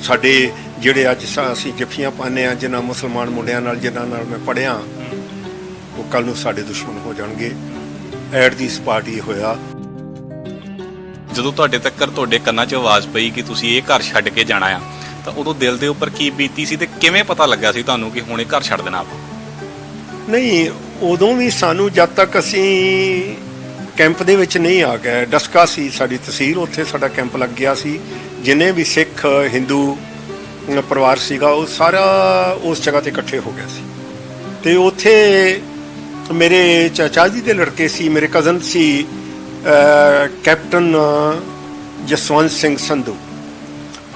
ਸਾਡੇ ਜਿਹੜੇ ਅੱਜ ਅਸੀਂ ਜੱਫੀਆਂ ਪਾਉਂਦੇ ਹਾਂ ਜਿਨ੍ਹਾਂ ਮੁਸਲਮਾਨ ਮੁੰਡਿਆਂ ਨਾਲ ਜਿਨ੍ਹਾਂ ਨਾਲ ਮੈਂ ਪੜ੍ਹਿਆ ਉਹ ਕੱਲ੍ਹ ਨੂੰ ਸਾਡੇ ਦੁਸ਼ਮਣ ਹੋ ਜਾਣਗੇ। ਐਟ ਦੀ ਸਪਾਟ ਹੀ ਹੋਇਆ। ਜਦੋਂ ਤੁਹਾਡੇ ਕੰਨਾਂ 'ਚ ਆਵਾਜ਼ ਪਈ ਕਿ ਤੁਸੀਂ ਇਹ ਘਰ ਛੱਡ ਕੇ ਜਾਣਾ ਆ, ਤਾਂ ਉਦੋਂ ਦਿਲ ਦੇ ਉੱਪਰ ਕੀ ਬੀਤੀ ਸੀ ਤੇ ਕਿਵੇਂ ਪਤਾ ਲੱਗਾ ਸੀ ਤੁਹਾਨੂੰ ਕਿ ਹੁਣ ਇਹ ਘਰ ਛੱਡ ਦੇਣਾ ਆਪਾਂ? ਨਹੀਂ, ਉਦੋਂ ਵੀ ਸਾਨੂੰ ਜਦ ਤੱਕ ਅਸੀਂ ਕੈਂਪ ਦੇ ਵਿੱਚ ਨਹੀਂ ਆ ਗਏ, ਡਸਕਾ ਸੀ ਸਾਡੀ ਤਹਿਸੀਲ, ਉੱਥੇ ਸਾਡਾ ਕੈਂਪ ਲੱਗ ਗਿਆ ਸੀ। ਜਿੰਨੇ ਵੀ ਸਿੱਖ ਹਿੰਦੂ ਪਰਿਵਾਰ ਸੀਗਾ ਉਹ ਸਾਰਾ ਉਸ ਜਗ੍ਹਾ ਤੇ ਇਕੱਠੇ ਹੋ ਗਿਆ ਸੀ। ਤੇ ਉੱਥੇ ਮੇਰੇ ਚਾਚਾ ਜੀ ਦੇ ਲੜਕੇ ਸੀ, ਮੇਰੇ ਕਜ਼ਨ ਸੀ ਕੈਪਟਨ ਜਸਵੰਤ ਸਿੰਘ ਸੰਧੂ।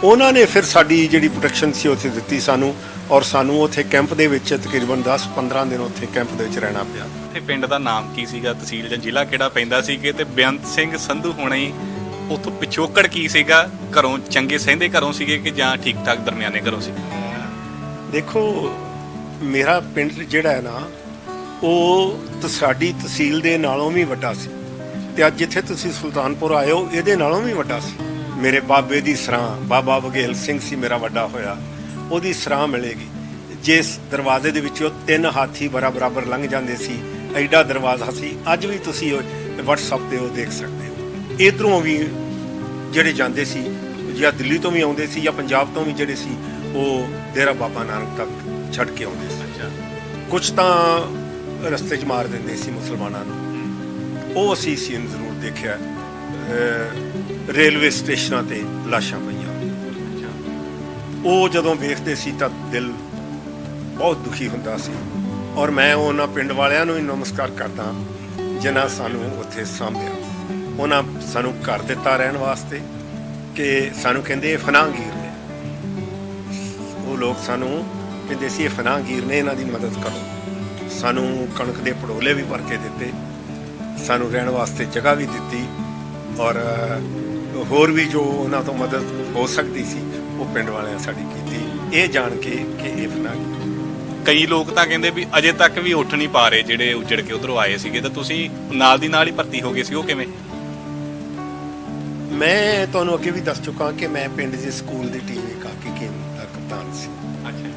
ਉਹਨਾਂ ਨੇ ਫਿਰ ਸਾਡੀ ਜਿਹੜੀ ਪ੍ਰੋਟੈਕਸ਼ਨ ਸੀ ਉੱਥੇ ਦਿੱਤੀ ਸਾਨੂੰ, ਔਰ ਸਾਨੂੰ ਉੱਥੇ ਕੈਂਪ ਦੇ ਵਿੱਚ ਤਕਰੀਬਨ 10-15 ਦਿਨ ਉੱਥੇ ਕੈਂਪ ਦੇ ਵਿੱਚ ਰਹਿਣਾ ਪਿਆ। ਤੇ ਪਿੰਡ ਦਾ ਨਾਮ ਕੀ ਸੀਗਾ, ਤਹਿਸੀਲ ਜਾਂ ਜ਼ਿਲ੍ਹਾ ਕਿਹੜਾ ਪੈਂਦਾ ਸੀਗੇ, ਤੇ ਬੇਅੰਤ ਸਿੰਘ ਸੰਧੂ ਹੋਣਾ ਹੀ ਉੱਥੋਂ ਪਿਛੋਕੜ ਕੀ ਸੀਗਾ? ਘਰੋਂ ਚੰਗੇ ਸਹਿੰਦੇ ਘਰੋਂ ਸੀਗੇ ਕਿ ਜਾਂ ਠੀਕ ਠਾਕ ਦਰਮਿਆਨੇ ਘਰੋਂ ਸੀ? ਦੇਖੋ, ਮੇਰਾ ਪਿੰਡ ਜਿਹੜਾ ਹੈ ਨਾ ਉਹ ਸਾਡੀ ਤਹਿਸੀਲ ਦੇ ਨਾਲੋਂ ਵੀ ਵੱਡਾ ਸੀ, ਤੇ ਅੱਜ ਜਿੱਥੇ ਤੁਸੀਂ ਸੁਲਤਾਨਪੁਰ ਆਏ ਹੋ ਇਹਦੇ ਨਾਲੋਂ ਵੀ ਵੱਡਾ ਸੀ। ਮੇਰੇ ਬਾਬੇ ਦੀ ਸਰਾਂ ਬਾਬਾ ਬਘੇਲ ਸਿੰਘ ਸੀ ਮੇਰਾ ਵੱਡਾ ਹੋਇਆ, ਉਹਦੀ ਸਰਾਂ ਮਿਲੇਗੀ। ਜਿਸ ਦਰਵਾਜ਼ੇ ਦੇ ਵਿੱਚੋਂ 3 ਹਾਥੀ ਬਰਾਬਰ ਲੰਘ ਜਾਂਦੇ ਸੀ, ਐਡਾ ਦਰਵਾਜ਼ਾ ਸੀ। ਅੱਜ ਵੀ ਤੁਸੀਂ WhatsApp ਤੇ ਉਹ ਦੇਖ ਸਕਦੇ ਹੋ। ਇੱਧਰੋਂ ਵੀ ਜਿਹੜੇ ਜਾਂਦੇ ਸੀ ਜਾਂ ਦਿੱਲੀ ਤੋਂ ਵੀ ਆਉਂਦੇ ਸੀ ਜਾਂ ਪੰਜਾਬ ਤੋਂ ਵੀ ਜਿਹੜੇ ਸੀ ਉਹ ਡੇਰਾ ਬਾਬਾ ਨਾਨਕ ਤੱਕ ਛੱਡ ਕੇ ਆਉਂਦੇ ਸੀ। ਕੁਝ ਤਾਂ ਰਸਤੇ 'ਚ ਮਾਰ ਦਿੰਦੇ ਸੀ ਮੁਸਲਮਾਨਾਂ ਨੂੰ, ਉਹ ਅਸੀਂ ਸੀਨ ਜ਼ਰੂਰ ਦੇਖਿਆ। ਰੇਲਵੇ ਸਟੇਸ਼ਨਾਂ ਤੇ ਲਾਸ਼ਾਂ ਪਈਆਂ, ਉਹ ਜਦੋਂ ਵੇਖਦੇ ਸੀ ਤਾਂ ਦਿਲ ਬਹੁਤ ਦੁਖੀ ਹੁੰਦਾ ਸੀ। ਔਰ ਮੈਂ ਉਹਨਾਂ ਪਿੰਡ ਵਾਲਿਆਂ ਨੂੰ ਹੀ ਨਮਸਕਾਰ ਕਰਦਾ ਜਿਨ੍ਹਾਂ ਸਾਨੂੰ ਉੱਥੇ ਸਾਂਭਿਆ। ਉਹਨਾਂ ਸਾਨੂੰ ਘਰ ਦਿੱਤਾ ਰਹਿਣ ਵਾਸਤੇ ਕਿ ਸਾਨੂੰ ਕਹਿੰਦੇ ਇਹ ਫਨਾਹਗੀਰ ਨੇ। ਉਹ ਲੋਕ ਸਾਨੂੰ ਕਹਿੰਦੇ ਸੀ ਇਹ ਫਨਾਹਗੀਰ ਨੇ, ਇਹਨਾਂ ਦੀ ਮਦਦ ਕਰੋ। ਸਾਨੂੰ ਕਣਕ ਦੇ ਪੜੋਲੇ ਵੀ ਭਰ ਕੇ ਦਿੱਤੇ, ਸਾਨੂੰ ਰਹਿਣ ਵਾਸਤੇ ਜਗ੍ਹਾ ਵੀ ਦਿੱਤੀ, ਔਰ ਹੋਰ ਵੀ ਜੋ ਉਹਨਾਂ ਤੋਂ ਮਦਦ ਹੋ ਸਕਦੀ ਸੀ ਉਹ ਪਿੰਡ ਵਾਲਿਆਂ ਸਾਡੀ ਕੀਤੀ, ਇਹ ਜਾਣ ਕੇ ਕਿ ਇਹ ਫਨਾਹਗੀਰ। ਕਈ ਲੋਕ ਤਾਂ ਕਹਿੰਦੇ ਵੀ ਅਜੇ ਤੱਕ ਵੀ ਉੱਠ ਨਹੀਂ ਪਾ ਰਹੇ ਜਿਹੜੇ ਉੱਜੜ ਕੇ ਉਧਰੋਂ ਆਏ ਸੀਗੇ, ਤਾਂ ਤੁਸੀਂ ਨਾਲ ਦੀ ਨਾਲ ਹੀ ਭਰਤੀ ਹੋ ਗਏ ਸੀ, ਉਹ ਕਿਵੇਂ? ਮੈਂ ਤੁਹਾਨੂੰ ਅੱਗੇ ਵੀ ਦੱਸ ਚੁੱਕਾ ਕਿ ਮੈਂ ਪਿੰਡ ਦੇ ਸਕੂਲ ਦੀ ਟੀਮ ਕਾਕੀ ਗੇਮ ਦਾ ਕਪਤਾਨ ਸੀ। ਅੱਛਾ।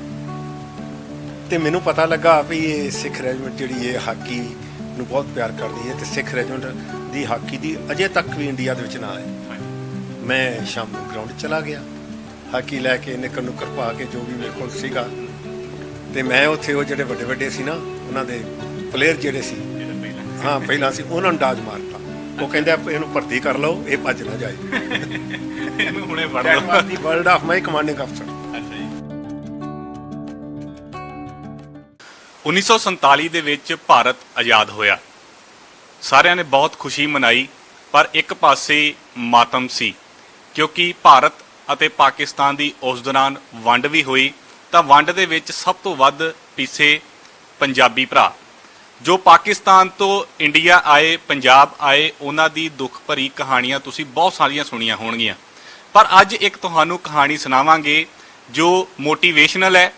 ਤੇ ਮੈਨੂੰ ਪਤਾ ਲੱਗਾ ਵੀ ਇਹ ਸਿੱਖ ਰੈਜੀਮੈਂਟ ਜਿਹੜੀ ਇਹ ਹਾਕੀ ਨੂੰ ਬਹੁਤ ਪਿਆਰ ਕਰਦੀ ਹੈ, ਤੇ ਸਿੱਖ ਰੈਜੀਮੈਂਟ ਦੀ ਹਾਕੀ ਦੀ ਅਜੇ ਤੱਕ ਵੀ ਇੰਡੀਆ ਦੇ ਵਿੱਚ ਨਾ ਆਏ। ਮੈਂ ਸ਼ਾਮ ਨੂੰ ਗਰਾਊਂਡ ਚਲਾ ਗਿਆ, ਹਾਕੀ ਲੈ ਕੇ ਨਿੱਕਰ ਨੁੱਕਰ ਪਾ ਕੇ ਜੋ ਵੀ ਮੇਰੇ ਕੋਲ ਸੀਗਾ, ਤੇ ਮੈਂ ਉੱਥੇ ਉਹ ਜਿਹੜੇ ਵੱਡੇ ਸੀ ਨਾ ਉਹਨਾਂ ਦੇ ਪਲੇਅਰ ਜਿਹੜੇ ਸੀ, ਹਾਂ ਪਹਿਲਾਂ ਸੀ, ਉਹਨਾਂ ਨੂੰ ਡਾਜ ਮਾਰਤਾ। ਉਹ ਕਹਿੰਦੇ ਇਹਨੂੰ ਭਰਤੀ ਕਰ ਲਓ, ਇਹ ਭੱਜ ਨਾ ਜਾਏ। ਇਹਨੂੰ ਹੁਣੇ ਫੜ ਲਓ। ਦੀ ਵਰਲਡ ਆਫ ਮਾਈ ਕਮਾਂਡਿੰਗ ਅਫਸਰ। ਅੱਛਾ ਜੀ। 1947 ਦੇ ਵਿੱਚ ਭਾਰਤ ਆਜ਼ਾਦ ਹੋਇਆ, ਸਾਰਿਆਂ ਨੇ ਬਹੁਤ ਖੁਸ਼ੀ ਮਨਾਈ, ਪਰ ਇੱਕ ਪਾਸੇ ਮਾਤਮ ਸੀ ਕਿਉਂਕਿ ਭਾਰਤ ਅਤੇ ਪਾਕਿਸਤਾਨ ਦੀ ਉਸ ਦੌਰਾਨ ਵੰਡ ਵੀ ਹੋਈ। ਤਾਂ ਵੰਡ ਦੇ ਵਿੱਚ ਸਭ ਤੋਂ ਵੱਧ ਪਿੱਛੇ ਪੰਜਾਬੀ ਭਰਾ ਜੋ ਪਾਕਿਸਤਾਨ ਤੋਂ ਇੰਡੀਆ ਆਏ, ਪੰਜਾਬ ਆਏ, ਉਹਨਾਂ ਦੀ ਦੁੱਖ ਭਰੀ ਕਹਾਣੀਆਂ ਤੁਸੀਂ ਬਹੁਤ ਸਾਰੀਆਂ ਸੁਣੀਆਂ ਹੋਣਗੀਆਂ। ਪਰ ਅੱਜ ਇੱਕ ਤੁਹਾਨੂੰ ਕਹਾਣੀ ਸੁਣਾਵਾਂਗੇ ਜੋ ਮੋਟੀਵੇਸ਼ਨਲ ਹੈ,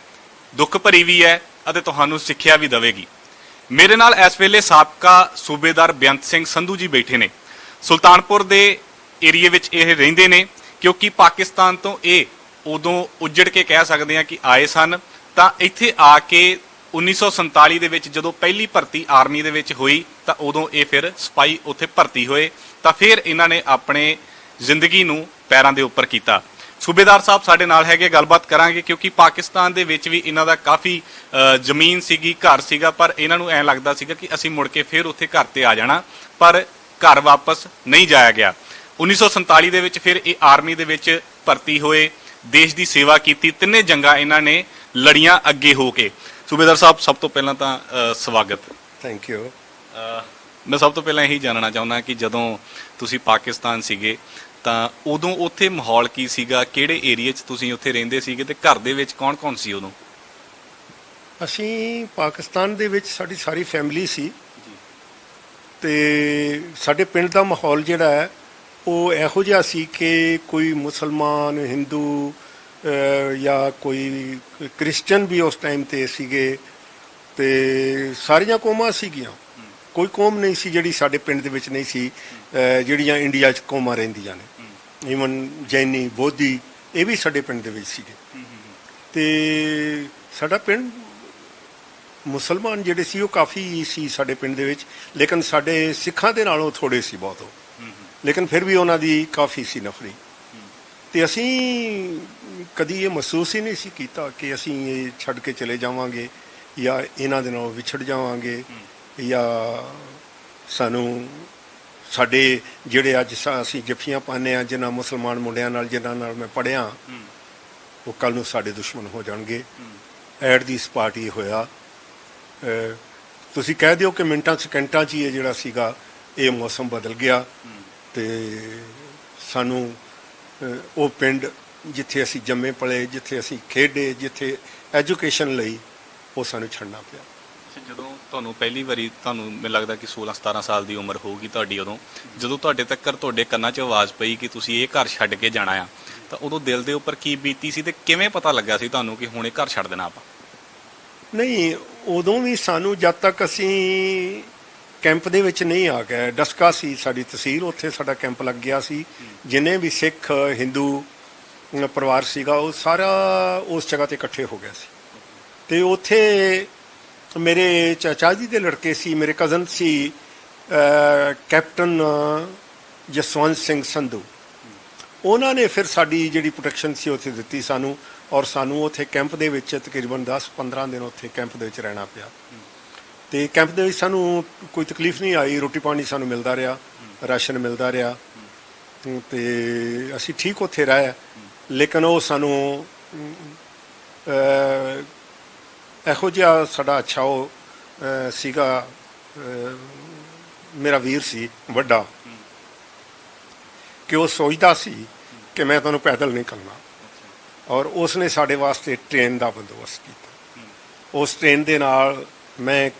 ਦੁੱਖ ਭਰੀ ਵੀ ਹੈ ਅਤੇ ਤੁਹਾਨੂੰ ਸਿੱਖਿਆ ਵੀ ਦੇਵੇਗੀ। ਮੇਰੇ ਨਾਲ ਇਸ ਵੇਲੇ ਸਾਬਕਾ ਸੂਬੇਦਾਰ ਬੇਅੰਤ ਸਿੰਘ ਸੰਧੂ ਜੀ ਬੈਠੇ ਨੇ। ਸੁਲਤਾਨਪੁਰ ਦੇ ਏਰੀਏ ਵਿੱਚ ਇਹ ਰਹਿੰਦੇ ਨੇ ਕਿਉਂਕਿ ਪਾਕਿਸਤਾਨ ਤੋਂ ਇਹ ਉਦੋਂ ਉੱਜੜ ਕੇ ਕਹਿ ਸਕਦੇ ਹਾਂ ਕਿ ਆਏ ਸਨ। ਤਾਂ ਇੱਥੇ ਆ ਕੇ 1947 ਦੇ ਵਿੱਚ ਜਦੋਂ ਪਹਿਲੀ ਭਰਤੀ ਆਰਮੀ ਦੇ ਵਿੱਚ ਹੋਈ ਤਾਂ ਉਦੋਂ ਇਹ ਫਿਰ ਸਿਪਾਹੀ ਉੱਥੇ ਭਰਤੀ ਹੋਏ। ਤਾਂ ਫਿਰ ਇਹਨਾਂ ਨੇ ਆਪਣੇ ਜ਼ਿੰਦਗੀ ਨੂੰ ਪੈਰਾਂ ਦੇ ਉੱਪਰ ਕੀਤਾ। ਸੂਬੇਦਾਰ ਸਾਹਿਬ ਸਾਡੇ ਨਾਲ ਹੈਗੇ, ਗੱਲਬਾਤ ਕਰਾਂਗੇ ਕਿਉਂਕਿ ਪਾਕਿਸਤਾਨ ਦੇ ਵਿੱਚ ਵੀ ਇਹਨਾਂ ਦਾ ਕਾਫੀ ਜ਼ਮੀਨ ਸੀਗੀ, ਘਰ ਸੀਗਾ, ਪਰ ਇਹਨਾਂ ਨੂੰ ਐਂ ਲੱਗਦਾ ਸੀਗਾ ਕਿ ਅਸੀਂ ਮੁੜ ਕੇ ਫਿਰ ਉੱਥੇ ਘਰ ਤੇ ਆ ਜਾਣਾ, ਪਰ ਘਰ ਵਾਪਸ ਨਹੀਂ ਜਾਇਆ ਗਿਆ। 1947 ਦੇ ਵਿੱਚ ਫਿਰ ਇਹ ਆਰਮੀ ਦੇ ਵਿੱਚ ਭਰਤੀ ਹੋਏ, ਦੇਸ਼ ਦੀ ਸੇਵਾ ਕੀਤੀ, 3 ਜੰਗਾਂ ਇਹਨਾਂ ਨੇ ਲੜੀਆਂ ਅੱਗੇ ਹੋ ਕੇ। ਸੂਬੇਦਾਰ ਸਾਹਿਬ ਸਭ ਤੋਂ ਪਹਿਲਾਂ ਤਾਂ ਸਵਾਗਤ। Thank you. ਮੈਂ ਸਭ ਤੋਂ ਪਹਿਲਾਂ ਇਹੀ ਜਾਣਨਾ ਚਾਹੁੰਦਾ ਕਿ ਜਦੋਂ ਤੁਸੀਂ ਪਾਕਿਸਤਾਨ ਸੀਗੇ ਤਾਂ ਉਦੋਂ ਉੱਥੇ ਮਾਹੌਲ ਕੀ ਸੀਗਾ, ਕਿਹੜੇ ਏਰੀਏ 'ਚ ਤੁਸੀਂ ਉੱਥੇ ਰਹਿੰਦੇ ਸੀਗੇ ਤੇ ਘਰ ਦੇ ਵਿੱਚ ਕੌਣ-ਕੌਣ ਸੀ ਉਦੋਂ? ਅਸੀਂ ਪਾਕਿਸਤਾਨ ਦੇ ਵਿੱਚ ਸਾਡੀ ਸਾਰੀ ਫੈਮਿਲੀ ਸੀ, ਤੇ ਸਾਡੇ ਪਿੰਡ ਦਾ ਮਾਹੌਲ ਜਿਹੜਾ ਹੈ ਉਹ ਇਹੋ ਜਿਹਾ ਸੀ ਕਿ ਕੋਈ ਮੁਸਲਮਾਨ, ਹਿੰਦੂ ਜਾਂ ਕੋਈ ਕ੍ਰਿਸਚਨ ਵੀ ਉਸ ਟਾਈਮ ਤੇ ਸੀਗੇ, ਤੇ ਸਾਰੀਆਂ ਕੌਮਾਂ ਸੀਗੀਆਂ। ਕੋਈ ਕੌਮ ਨਹੀਂ ਸੀ ਜਿਹੜੀ ਸਾਡੇ ਪਿੰਡ ਦੇ ਵਿੱਚ ਨਹੀਂ ਸੀ, ਜਿਹੜੀਆਂ ਇੰਡੀਆ 'ਚ ਕੌਮਾਂ ਰਹਿੰਦੀਆਂ ਨੇ। ਈਵਨ ਜੈਨੀ, ਬੋਧੀ, ਇਹ ਵੀ ਸਾਡੇ ਪਿੰਡ ਦੇ ਵਿੱਚ ਸੀਗੇ। ਤੇ ਸਾਡਾ ਪਿੰਡ ਮੁਸਲਮਾਨ ਜਿਹੜੇ ਸੀ ਉਹ ਕਾਫੀ ਸੀ ਸਾਡੇ ਪਿੰਡ ਦੇ ਵਿੱਚ, ਲੇਕਿਨ ਸਾਡੇ ਸਿੱਖਾਂ ਦੇ ਨਾਲੋਂ ਥੋੜੇ ਸੀ ਬਹੁਤ ਉਹ, ਲੇਕਿਨ ਫਿਰ ਵੀ ਉਹਨਾਂ ਦੀ ਕਾਫੀ ਸੀ ਨਫਰੀ। ਤੇ ਅਸੀਂ ਕਦੀ ਇਹ ਮਹਿਸੂਸ ਹੀ ਨਹੀਂ ਸੀ ਕੀਤਾ ਕਿ ਅਸੀਂ ਇਹ ਛੱਡ ਕੇ ਚਲੇ ਜਾਵਾਂਗੇ ਜਾਂ ਇਹਨਾਂ ਦੇ ਨਾਲ ਵਿਛੜ ਜਾਵਾਂਗੇ, ਜਾਂ ਸਾਨੂੰ ਸਾਡੇ ਜਿਹੜੇ ਅੱਜ ਅਸੀਂ ਜੱਫੀਆਂ ਪਾਉਂਦੇ ਹਾਂ ਜਿਨ੍ਹਾਂ ਮੁਸਲਮਾਨ ਮੁੰਡਿਆਂ ਨਾਲ ਜਿਨ੍ਹਾਂ ਨਾਲ ਮੈਂ ਪੜ੍ਹਿਆ, ਉਹ ਕੱਲ ਨੂੰ ਸਾਡੇ ਦੁਸ਼ਮਣ ਹੋ ਜਾਣਗੇ। ਐਟ ਦੀ ਸਪਾਟ ਹੀ ਹੋਇਆ। ਤੁਸੀਂ ਕਹਿ ਦਿਓ ਕਿ ਮਿੰਟਾਂ ਸਕਿੰਟਾਂ 'ਚ ਹੀ ਇਹ ਜਿਹੜਾ ਸੀਗਾ ਇਹ ਮੌਸਮ ਬਦਲ ਗਿਆ ਤੇ ਸਾਨੂੰ ਉਹ ਪਿੰਡ ਜਿੱਥੇ ਅਸੀਂ ਜੰਮੇ ਪਲੇ, ਜਿੱਥੇ ਅਸੀਂ ਖੇਡੇ, ਜਿੱਥੇ ਐਜੂਕੇਸ਼ਨ ਲਈ, ਉਹ ਸਾਨੂੰ ਛੱਡਣਾ ਪਿਆ। ਜਦੋਂ ਤੁਹਾਨੂੰ ਪਹਿਲੀ ਵਾਰੀ, ਤੁਹਾਨੂੰ ਮੈਨੂੰ ਲੱਗਦਾ ਕਿ 16-17 ਸਾਲ ਦੀ ਉਮਰ ਹੋਊਗੀ ਤੁਹਾਡੀ, ਉਦੋਂ ਜਦੋਂ ਤੁਹਾਡੇ ਕੰਨਾਂ 'ਚ ਆਵਾਜ਼ ਪਈ ਕਿ ਤੁਸੀਂ ਇਹ ਘਰ ਛੱਡ ਕੇ ਜਾਣਾ ਆ, ਤਾਂ ਉਦੋਂ ਦਿਲ ਦੇ ਉੱਪਰ ਕੀ ਬੀਤੀ ਸੀ ਤੇ ਕਿਵੇਂ ਪਤਾ ਲੱਗਾ ਸੀ ਤੁਹਾਨੂੰ ਕਿ ਹੁਣ ਇਹ ਘਰ ਛੱਡ ਦੇਣਾ ਆਪਾਂ? ਨਹੀਂ, ਉਦੋਂ ਵੀ ਸਾਨੂੰ ਜਦ ਤੱਕ ਅਸੀਂ ਕੈਂਪ ਦੇ ਵਿੱਚ ਨਹੀਂ ਆ ਗਏ, ਡਸਕਾ ਸੀ ਸਾਡੀ ਤਹਿਸੀਲ, ਉੱਥੇ ਸਾਡਾ ਕੈਂਪ ਲੱਗ ਗਿਆ ਸੀ। ਜਿੰਨੇ ਵੀ ਸਿੱਖ ਹਿੰਦੂ ਪਰਿਵਾਰ ਸੀਗਾ ਉਹ ਸਾਰਾ ਉਸ ਜਗ੍ਹਾ ਤੇ ਇਕੱਠੇ ਹੋ ਗਿਆ ਸੀ। ਤੇ ਉੱਥੇ ਮੇਰੇ ਚਾਚਾ ਜੀ ਦੇ ਲੜਕੇ ਸੀ, ਮੇਰੇ ਕਜ਼ਨ ਸੀ ਕੈਪਟਨ ਜਸਵੰਤ ਸਿੰਘ ਸੰਧੂ, ਉਹਨਾਂ ਨੇ ਫਿਰ ਸਾਡੀ ਜਿਹੜੀ ਪ੍ਰੋਟੈਕਸ਼ਨ ਸੀ ਉੱਥੇ ਦਿੱਤੀ ਸਾਨੂੰ, ਔਰ ਸਾਨੂੰ ਉੱਥੇ ਕੈਂਪ ਦੇ ਵਿੱਚ ਤਕਰੀਬਨ 10-15 ਦਿਨ ਉੱਥੇ ਕੈਂਪ ਦੇ ਵਿੱਚ ਰਹਿਣਾ ਪਿਆ। ਤੇ ਕੈਂਪ ਦੇ ਵਿੱਚ ਸਾਨੂੰ ਕੋਈ ਤਕਲੀਫ ਨਹੀਂ ਆਈ, ਰੋਟੀ ਪਾਣੀ ਸਾਨੂੰ ਮਿਲਦਾ ਰਿਹਾ, ਰਾਸ਼ਨ ਮਿਲਦਾ ਰਿਹਾ, ਤੇ ਅਸੀਂ ਠੀਕ ਉੱਥੇ ਰਹੇ। ਲੇਕਿਨ ਉਹ ਸਾਨੂੰ ਇਹੋ ਜਿਹਾ ਸਾਡਾ ਅੱਛਾ ਉਹ ਸੀਗਾ, ਮੇਰਾ ਵੀਰ ਸੀ ਵੱਡਾ, ਕਿ ਉਹ ਸੋਚਦਾ ਸੀ ਕਿ ਮੈਂ ਤੁਹਾਨੂੰ ਪੈਦਲ ਨਹੀਂ ਕਰਨਾ, ਔਰ ਉਸਨੇ ਸਾਡੇ ਵਾਸਤੇ ਟ੍ਰੇਨ ਦਾ ਬੰਦੋਬਸਤ ਕੀਤਾ। ਉਸ ਟ੍ਰੇਨ ਦੇ ਨਾਲ ਮੈਂ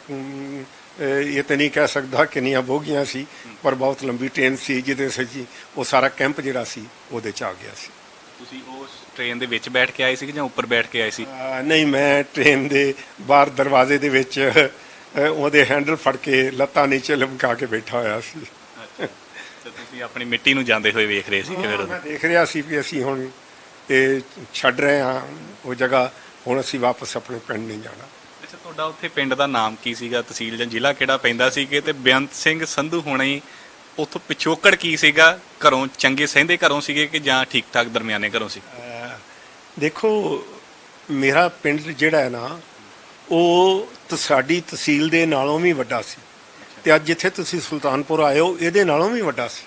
ਇਹ ਤਾਂ ਨਹੀਂ ਕਹਿ ਸਕਦਾ ਕਿੰਨੀਆਂ ਬੋਗੀਆਂ ਸੀ, ਪਰ ਬਹੁਤ ਲੰਬੀ ਟ੍ਰੇਨ ਸੀ ਜਿਹਦੇ ਵਿੱਚ ਉਹ ਸਾਰਾ ਕੈਂਪ ਜਿਹੜਾ ਸੀ ਉਹਦੇ 'ਚ ਆ ਗਿਆ ਸੀ। ਤੁਸੀਂ ਉਸ ਟ੍ਰੇਨ ਦੇ ਵਿੱਚ ਬੈਠ ਕੇ ਆਏ ਸੀ ਜਾਂ ਉੱਪਰ ਬੈਠ ਕੇ ਆਏ ਸੀ? ਨਹੀਂ, ਮੈਂ ਟ੍ਰੇਨ ਦੇ ਬਾਹਰ ਦਰਵਾਜ਼ੇ ਦੇ ਵਿੱਚ ਉਹਦੇ ਹੈਂਡਲ ਫੜ ਕੇ ਲੱਤਾਂ ਨੀਚੇ ਲਮਕਾ ਕੇ ਬੈਠਾ ਹੋਇਆ ਸੀ। ਤੇ ਤੁਸੀਂ ਆਪਣੀ ਮਿੱਟੀ ਨੂੰ ਜਾਂਦੇ ਹੋਏ ਵੇਖ ਰਹੇ ਸੀ ਕਿ ਫਿਰ? ਮੈਂ ਦੇਖ ਰਿਹਾ ਸੀ ਵੀ ਅਸੀਂ ਹੁਣ ਇਹ ਛੱਡ ਰਹੇ ਹਾਂ ਉਹ ਜਗ੍ਹਾ, ਹੁਣ ਅਸੀਂ ਵਾਪਸ ਆਪਣੇ ਪਿੰਡ ਨਹੀਂ ਜਾਣਾ। ਅੱਛਾ, ਤੁਹਾਡਾ ਉੱਥੇ ਪਿੰਡ ਦਾ ਨਾਮ ਕੀ ਸੀਗਾ, ਤਹਿਸੀਲ ਜਾਂ ਜ਼ਿਲ੍ਹਾ ਕਿਹੜਾ ਪੈਂਦਾ ਸੀ? ਕਿ ਤੇ ਬੇਅੰਤ ਸਿੰਘ ਸੰਧੂ ਹੋਣਾ ਹੀ ਉੱਥੋਂ ਪਿਛੋਕੜ ਕੀ ਸੀਗਾ? ਘਰੋਂ ਚੰਗੇ ਸਹਿੰਦੇ ਘਰੋਂ ਸੀਗੇ ਕਿ ਜਾਂ ਠੀਕ ਠਾਕ ਦਰਮਿਆਨੇ ਘਰੋਂ ਸੀ? ਦੇਖੋ, ਮੇਰਾ ਪਿੰਡ ਜਿਹੜਾ ਹੈ ਨਾ ਉਹ ਸਾਡੀ ਤਹਿਸੀਲ ਦੇ ਨਾਲੋਂ ਵੀ ਵੱਡਾ ਸੀ, ਤੇ ਅੱਜ ਜਿੱਥੇ ਤੁਸੀਂ ਸੁਲਤਾਨਪੁਰ ਆਏ ਹੋ ਇਹਦੇ ਨਾਲੋਂ ਵੀ ਵੱਡਾ ਸੀ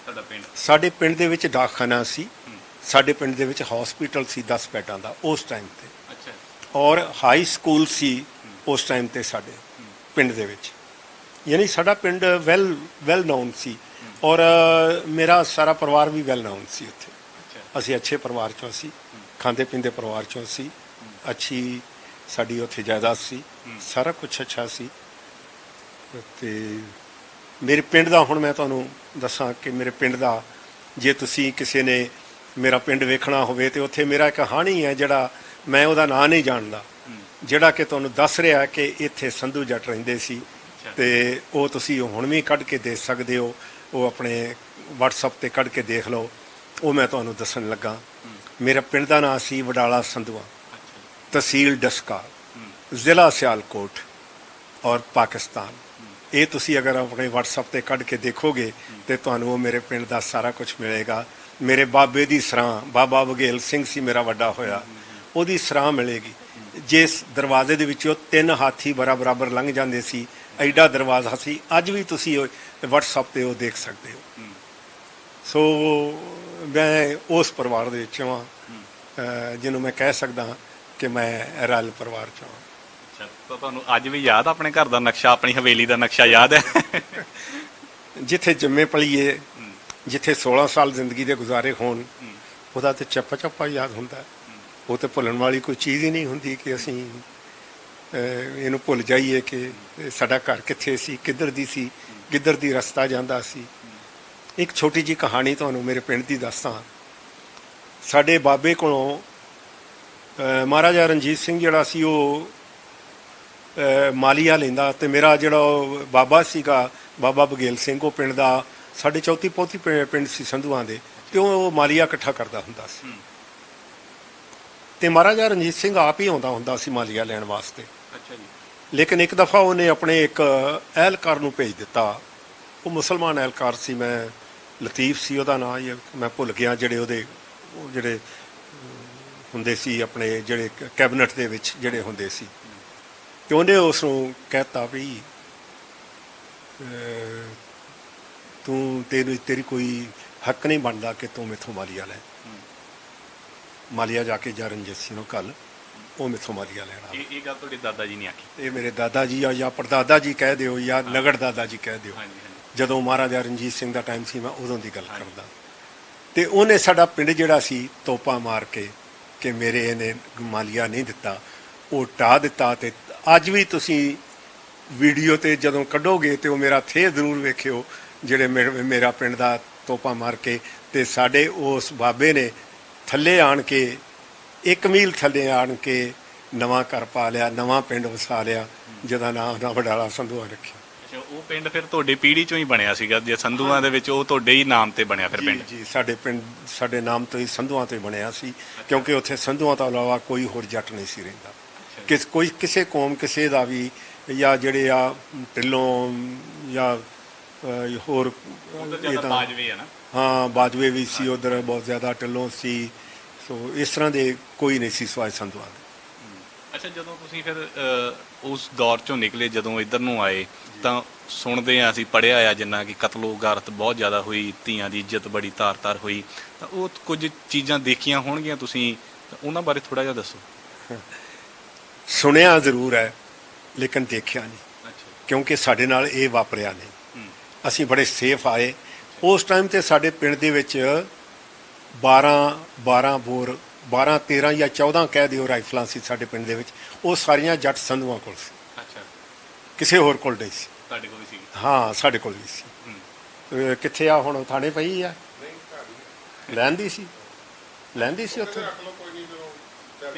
ਤੁਹਾਡਾ ਪਿੰਡ। ਸਾਡੇ ਪਿੰਡ ਦੇ ਵਿੱਚ ਡਾਕਖਾਨਾ ਸੀ, ਸਾਡੇ ਪਿੰਡ ਦੇ ਵਿੱਚ ਹਸਪੀਟਲ ਸੀ 10 ਬੈੱਡਾਂ ਦਾ ਉਸ ਟਾਈਮ ਤੇ, ਔਰ ਹਾਈ ਸਕੂਲ ਸੀ ਉਸ ਟਾਈਮ ਤੇ ਸਾਡੇ ਪਿੰਡ ਦੇ ਵਿੱਚ। ਯਾਨੀ ਸਾਡਾ ਪਿੰਡ ਵੈਲ ਨੋਨ ਸੀ, ਔਰ ਮੇਰਾ ਸਾਰਾ ਪਰਿਵਾਰ ਵੀ ਵੈਲ ਨੋਨ ਸੀ ਉੱਥੇ। ਅਸੀਂ ਅੱਛੇ ਪਰਿਵਾਰ ਚੋਂ ਸੀ, ਖਾਂਦੇ ਪੀਂਦੇ ਪਰਿਵਾਰ ਚੋਂ ਸੀ, ਅੱਛੀ ਸਾਡੀ ਉੱਥੇ ਜਾਇਦਾਦ ਸੀ, ਸਾਰਾ ਕੁਝ ਅੱਛਾ ਸੀ। ਤੇ ਮੇਰੇ ਪਿੰਡ ਦਾ ਹੁਣ ਮੈਂ ਤੁਹਾਨੂੰ ਦੱਸਾਂ ਕਿ ਮੇਰੇ ਪਿੰਡ ਦਾ, ਜੇ ਤੁਸੀਂ ਕਿਸੇ ਨੇ ਮੇਰਾ ਪਿੰਡ ਵੇਖਣਾ ਹੋਵੇ ਤੇ ਉੱਥੇ ਮੇਰਾ ਇੱਕ ਹਾਣੀ ਹੈ ਜਿਹੜਾ ਮੈਂ ਉਹਦਾ ਨਾਂ ਨਹੀਂ ਜਾਣਦਾ, ਜਿਹੜਾ ਕਿ ਤੁਹਾਨੂੰ ਦੱਸ ਰਿਹਾ ਕਿ ਇੱਥੇ ਸੰਧੂ ਜੱਟ ਰਹਿੰਦੇ ਸੀ, ਤੇ ਉਹ ਤੁਸੀਂ ਹੁਣ ਵੀ ਕੱਢ ਕੇ ਦੇਖ ਸਕਦੇ ਹੋ, ਉਹ ਆਪਣੇ WhatsApp ਤੇ ਕੱਢ ਕੇ ਦੇਖ ਲਓ। ਉਹ ਮੈਂ ਤੁਹਾਨੂੰ ਦੱਸਣ ਲੱਗਾ। ਮੇਰਾ ਪਿੰਡ ਦਾ ਨਾਂ ਸੀ ਵਡਾਲਾ ਸੰਧੂਆ, ਤਹਿਸੀਲ ਡਸਕਾ, ਜ਼ਿਲ੍ਹਾ ਸਿਆਲਕੋਟ ਔਰ ਪਾਕਿਸਤਾਨ। ਇਹ ਤੁਸੀਂ ਅਗਰ ਆਪਣੇ WhatsApp ਤੇ ਕੱਢ ਕੇ ਦੇਖੋਗੇ ਤੇ ਤੁਹਾਨੂੰ ਉਹ ਮੇਰੇ ਪਿੰਡ ਦਾ ਸਾਰਾ ਕੁਝ ਮਿਲੇਗਾ। ਮੇਰੇ ਬਾਬੇ ਦੀ ਸਰਾਂ, ਬਾਬਾ ਬਘੇਲ ਸਿੰਘ ਸੀ ਮੇਰਾ ਵੱਡਾ ਹੋਇਆ, ਉਹਦੀ ਸਰਾਂ ਮਿਲੇਗੀ। ਜਿਸ ਦਰਵਾਜ਼ੇ ਦੇ ਵਿੱਚੋਂ 3 ਹਾਥੀ ਬਰਾਬਰ ਲੰਘ ਜਾਂਦੇ ਸੀ, ਐਡਾ ਦਰਵਾਜ਼ਾ ਸੀ। ਅੱਜ ਵੀ ਤੁਸੀਂ WhatsApp ਤੇ ਉਹ ਦੇਖ ਸਕਦੇ ਹੋ। ਸੋ ਮੈਂ ਉਸ ਪਰਿਵਾਰ ਦੇ ਵਿੱਚੋਂ ਹਾਂ ਜਿਹਨੂੰ ਮੈਂ ਕਹਿ ਸਕਦਾ ਕਿ ਮੈਂ ਰਲ ਪਰਿਵਾਰ ਚੋਂ ਹਾਂ। ਤਾਂ ਤੁਹਾਨੂੰ ਅੱਜ ਵੀ ਯਾਦ ਆਪਣੇ ਘਰ ਦਾ ਨਕਸ਼ਾ, ਆਪਣੀ ਹਵੇਲੀ ਦਾ ਨਕਸ਼ਾ ਯਾਦ ਹੈ? ਜਿੱਥੇ ਜੰਮੇ ਪਲੀਏ, ਜਿੱਥੇ 16 ਸਾਲ ਜ਼ਿੰਦਗੀ ਦੇ ਗੁਜ਼ਾਰੇ ਹੋਣ, ਉਹਦਾ ਤੇ ਚੱਪਾ ਯਾਦ ਹੁੰਦਾ। ਉਹ ਤੇ ਭੁੱਲਣ ਵਾਲੀ ਕੋਈ ਚੀਜ਼ ਹੀ ਨਹੀਂ ਹੁੰਦੀ ਕਿ ਅਸੀਂ ਇਹਨੂੰ ਭੁੱਲ ਜਾਈਏ ਕਿ ਸਾਡਾ ਘਰ ਕਿੱਥੇ ਸੀ, ਕਿੱਧਰ ਦੀ ਸੀ, ਕਿੱਧਰ ਦੀ ਰਸਤਾ ਜਾਂਦਾ ਸੀ। ਇੱਕ ਛੋਟੀ ਜਿਹੀ ਕਹਾਣੀ ਤੁਹਾਨੂੰ ਮੇਰੇ ਪਿੰਡ ਦੀ ਦੱਸਦਾ। ਸਾਡੇ ਬਾਬੇ ਕੋਲੋਂ ਮਹਾਰਾਜਾ ਰਣਜੀਤ ਸਿੰਘ ਜਿਹੜਾ ਸੀ ਉਹ ਮਾਲੀਆ ਲੈਂਦਾ, ਤੇ ਮੇਰਾ ਜਿਹੜਾ ਬਾਬਾ ਸੀਗਾ ਬਾਬਾ ਬਘੇਲ ਸਿੰਘ, ਉਹ ਪਿੰਡ ਦਾ ਸਾਡੇ ਚੌਥੀ ਪੌਥੀ ਪਿੰਡ ਸੀ ਸੰਧੂਆਂ ਦੇ, ਤੇ ਉਹ ਮਾਲੀਆ ਇਕੱਠਾ ਕਰਦਾ ਹੁੰਦਾ ਸੀ। ਤੇ ਮਹਾਰਾਜਾ ਰਣਜੀਤ ਸਿੰਘ ਆਪ ਹੀ ਆਉਂਦਾ ਹੁੰਦਾ ਸੀ ਮਾਲੀਆ ਲੈਣ ਵਾਸਤੇ। ਅੱਛਾ ਜੀ। ਲੇਕਿਨ ਇੱਕ ਦਫਾ ਉਹਨੇ ਆਪਣੇ ਇੱਕ ਅਹਿਲਕਾਰ ਨੂੰ ਭੇਜ ਦਿੱਤਾ। ਉਹ ਮੁਸਲਮਾਨ ਅਹਿਲਕਾਰ ਸੀ, ਮੈਂ ਲਤੀਫ ਸੀ ਉਹਦਾ ਨਾਂ, ਮੈਂ ਭੁੱਲ ਗਿਆ, ਜਿਹੜੇ ਹੁੰਦੇ ਸੀ ਆਪਣੇ ਜਿਹੜੇ ਕੈਬਨਿਟ ਦੇ ਵਿੱਚ ਜਿਹੜੇ ਹੁੰਦੇ ਸੀ। ਤੇ ਉਹਨੇ ਉਸ ਨੂੰ ਕਹਿਤਾ ਵੀ ਤੇਰੀ ਕੋਈ ਹੱਕ ਨਹੀਂ ਬਣਦਾ ਕਿ ਤੂੰ ਮੈਥੋਂ ਮਾਲੀਆ ਲੈ। ਮਾਲੀਆ ਜਾ ਕੇ ਰਣਜੀਤ ਸਿੰਘ ਨੂੰ ਕੱਲ ਉਹ ਮੈਥੋਂ ਮਾਲੀਆ ਲੈਣਾ। ਇਹ ਗੱਲ ਤੁਹਾਡੇ ਦਾਦਾ ਜੀ ਨੇ ਆਖੀ? ਇਹ ਮੇਰੇ ਦਾਦਾ ਜੀ ਆ ਜਾਂ ਪੜਦਾਦਾ ਜੀ ਕਹਿ ਦਿਓ ਜਾਂ ਨਗੜ ਦਾਦਾ ਜੀ ਕਹਿ ਦਿਓ। ਜਦੋਂ ਮਹਾਰਾਜਾ ਰਣਜੀਤ ਸਿੰਘ ਦਾ ਟਾਈਮ ਸੀ, ਮੈਂ ਉਦੋਂ ਦੀ ਗੱਲ ਕਰਦਾ। ਤੇ ਉਹਨੇ ਸਾਡਾ ਪਿੰਡ ਜਿਹੜਾ ਸੀ ਤੋਪਾ ਮਾਰ ਕੇ ਕਿ ਮੇਰੇ ਇਹਨੇ ਮਾਲੀਆ ਨਹੀਂ ਦਿੱਤਾ, ਉਹ ਢਾ ਦਿੱਤਾ। ਤੇ ਅੱਜ ਵੀ ਤੁਸੀਂ ਵੀਡੀਓ ਤੇ ਜਦੋਂ ਕੱਢੋਗੇ ਤੇ ਉਹ ਮੇਰਾ ਥੇ ਜ਼ਰੂਰ ਵੇਖਿਓ, ਜਿਹੜੇ ਮੇਰਾ ਪਿੰਡ ਦਾ ਤੋਪਾ ਮਾਰ ਕੇ। ਤੇ ਸਾਡੇ ਉਸ ਬਾਬੇ ਨੇ ਥੱਲੇ ਆਣ ਕੇ 1 ਮੀਲ ਥੱਲੇ ਆਣ ਕੇ ਨਵਾਂ ਘਰ ਪਾ ਲਿਆ, ਨਵਾਂ ਪਿੰਡ ਵਸਾ ਲਿਆ, ਜਿਹਦਾ ਨਾਮ ਉਹਨਾਂ ਵਡਾਲਾ ਸੰਧੂਆ ਰੱਖਿਆ। ਅੱਛਾ, ਉਹ ਪਿੰਡ ਫਿਰ ਤੁਹਾਡੀ ਪੀੜ੍ਹੀ ਚੋਂ ਹੀ ਬਣਿਆ ਸੀਗਾ ਜੇ ਸੰਧੂਆਂ ਦੇ ਵਿੱਚ, ਉਹ ਤੁਹਾਡੇ ਹੀ ਨਾਮ ਤੇ ਬਣਿਆ ਫਿਰ ਪਿੰਡ? ਜੀ, ਸਾਡੇ ਪਿੰਡ ਸਾਡੇ ਨਾਮ ਤੋਂ ਹੀ ਸੰਧੂਆਂ ਤੇ ਬਣਿਆ ਸੀ, ਕਿਉਂਕਿ ਉੱਥੇ ਸੰਧੂਆਂ ਤੋਂ ਇਲਾਵਾ ਕੋਈ ਹੋਰ ਜੱਟ ਨਹੀਂ ਸੀ ਰਹਿੰਦਾ। ਕਿਸੇ ਕੌਮ ਕਿਸੇ ਦਾ ਵੀ, ਜਾਂ ਜਿਹੜੇ ਆ ਢਿੱਲੋਂ ਜਾਂ ਹੋਰ ਬਾਜਵੇ ਆ ਨਾ? ਹਾਂ, ਬਾਜਵੇ ਵੀ ਸੀ ਉਧਰ, ਬਹੁਤ ਜ਼ਿਆਦਾ ਢਿੱਲੋਂ ਸੀ। ਸੋ ਇਸ ਤਰ੍ਹਾਂ ਦੇ ਕੋਈ ਨਹੀਂ ਸੀ ਸਿਵਾਏ ਸੰਧੂਆਂ ਦੇ। ਅੱਛਾ, ਜਦੋਂ ਤੁਸੀਂ ਫਿਰ ਉਸ ਦੌਰ ਚੋਂ ਨਿਕਲੇ, ਜਦੋਂ ਇੱਧਰ ਨੂੰ ਆਏ, ਤਾਂ ਸੁਣਦੇ ਆ, ਅਸੀਂ ਪੜ੍ਹਿਆ ਆ ਜਿੰਨਾ ਕਿ ਕਤਲੋ ਗਾਰਤ ਬਹੁਤ ਜ਼ਿਆਦਾ ਹੋਈ, ਧੀਆਂ ਦੀ ਇੱਜ਼ਤ ਬੜੀ ਤਾਰ-ਤਾਰ ਹੋਈ, ਤਾਂ ਉਹ ਕੁਝ ਚੀਜ਼ਾਂ ਦੇਖੀਆਂ ਹੋਣਗੀਆਂ ਤੁਸੀਂ, ਤਾਂ ਉਹਨਾਂ ਬਾਰੇ ਥੋੜ੍ਹਾ ਜਿਹਾ ਦੱਸੋ। ਸੁਣਿਆ ਜ਼ਰੂਰ ਹੈ ਲੇਕਿਨ ਦੇਖਿਆ ਨਹੀਂ, ਕਿਉਂਕਿ ਸਾਡੇ ਨਾਲ ਇਹ ਵਾਪਰਿਆ ਨਹੀਂ। ਅਸੀਂ ਬੜੇ ਸੇਫ ਆਏ। ਉਸ ਟਾਈਮ ਤੇ ਸਾਡੇ ਪਿੰਡ ਦੇ ਵਿੱਚ 12 ਬੋਰ, 12 13 ਜਾਂ 14 ਕਹਿ ਦਿਓ ਰਾਈਫਲਾਂ ਸੀ ਸਾਡੇ ਪਿੰਡ ਦੇ ਵਿੱਚ। ਉਹ ਸਾਰੀਆਂ ਜੱਟ ਸੰਧੂਆਂ ਕੋਲ ਸੀ। ਅੱਛਾ, ਕਿਸੇ ਹੋਰ ਕੋਲ ਨਹੀਂ ਸੀ। ਤੁਹਾਡੇ ਕੋਲ ਸੀ? ਹਾਂ, ਸਾਡੇ ਕੋਲ ਵੀ ਸੀ। ਕਿੱਥੇ ਆ ਹੁਣ? ਥਾਣੇ ਪਈ ਆ? ਲੈਂਦੀ ਸੀ ਉੱਥੇ।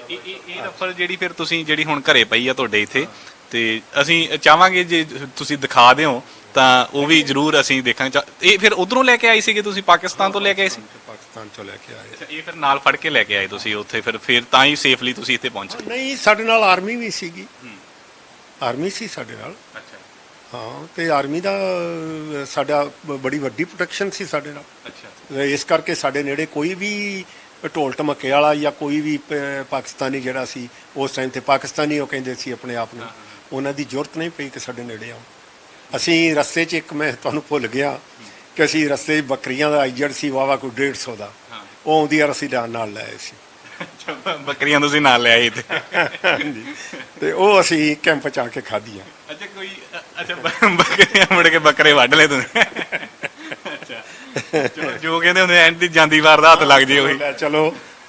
ਇਹ ਰਫਲ ਜਿਹੜੀ ਫਿਰ ਤੁਸੀਂ ਜਿਹੜੀ ਹੁਣ ਘਰੇ ਪਈ ਆ ਤੁਹਾਡੇ ਇੱਥੇ, ਤੇ ਅਸੀਂ ਚਾਹਾਂਗੇ ਜੇ ਤੁਸੀਂ ਦਿਖਾ ਦਿਓ ਤਾਂ ਉਹ ਵੀ ਜ਼ਰੂਰ ਅਸੀਂ ਦੇਖਾਂਗੇ। ਇਹ ਫਿਰ ਉਧਰੋਂ ਲੈ ਕੇ ਆਏ ਸੀਗੇ ਤੁਸੀਂ? ਪਾਕਿਸਤਾਨ ਤੋਂ ਲੈ ਕੇ ਆਏ ਸੀ? ਪਾਕਿਸਤਾਨ ਤੋਂ ਲੈ ਕੇ ਆਏ। ਇਹ ਫਿਰ ਨਾਲ ਫੜ ਕੇ ਲੈ ਕੇ ਆਏ ਤੁਸੀਂ ਉੱਥੇ, ਫਿਰ ਤਾਂ ਹੀ ਸੇਫਲੀ ਤੁਸੀਂ ਇੱਥੇ ਪਹੁੰਚੇ? ਨਹੀਂ, ਸਾਡੇ ਨਾਲ ਆਰਮੀ ਵੀ ਸੀਗੀ। ਆਰਮੀ ਸੀ ਸਾਡੇ ਨਾਲ। ਅੱਛਾ। ਹਾਂ, ਤੇ ਆਰਮੀ ਦਾ ਸਾਡਾ ਬੜੀ ਵੱਡੀ ਪ੍ਰੋਟੈਕਸ਼ਨ ਸੀ ਸਾਡੇ ਨਾਲ। ਅੱਛਾ। ਇਸ ਕਰਕੇ ਸਾਡੇ ਨੇੜੇ ਕੋਈ ਵੀ ਢੋਲ ਢਮੱਕੇ ਵਾਲਾ ਜਾਂ ਕੋਈ ਵੀ ਪਾਕਿਸਤਾਨੀ ਜਿਹੜਾ ਸੀ ਉਸ ਟਾਈਮ ਤੇ, ਪਾਕਿਸਤਾਨੀ ਉਹ ਕਹਿੰਦੇ ਸੀ ਆਪਣੇ ਆਪ ਨੂੰ, ਉਹਨਾਂ ਦੀ ਜ਼ਰੂਰਤ ਨਹੀਂ ਪਈ ਕਿ ਸਾਡੇ ਨੇੜੇ ਆਉਣ। ਅਸੀਂ ਰਸਤੇ 'ਚ ਮੈਂ ਤੁਹਾਨੂੰ ਭੁੱਲ ਗਿਆ ਕਿ ਅਸੀਂ ਰਸਤੇ 'ਚ ਬੱਕਰੀਆਂ ਦਾ ਆਈਜੜ ਸੀ ਵਾਵਾ ਕੋਈ 150 ਦਾ, ਉਹ ਆਉਂਦੀਆਂ ਅਸੀਂ ਨਾਲ ਲੈ ਆਏ ਸੀ। ਬੱਕਰੀਆਂ ਤੁਸੀਂ ਨਾਲ ਲੈ ਆਏ ਤੇ ਉਹ ਅਸੀਂ ਕੈਂਪ 'ਚ ਆ ਕੇ ਖਾਧੀਆਂ। ਅੱਛਾ, ਬੱਕਰੀਆਂ ਮੁੜ ਕੇ ਬੱਕਰੇ ਵੱਢ ਲਏ ਤੁਸੀਂ? ਚਲੋ, ਜੋ ਕਹਿੰਦੇ ਹੁੰਦੇ ਐਂਡ ਦੀ ਜਾਂਦੀ ਵਾਰ ਦਾ ਹੱਥ ਲੱਗ ਜੇ ਉਹੀ। ਚਲੋ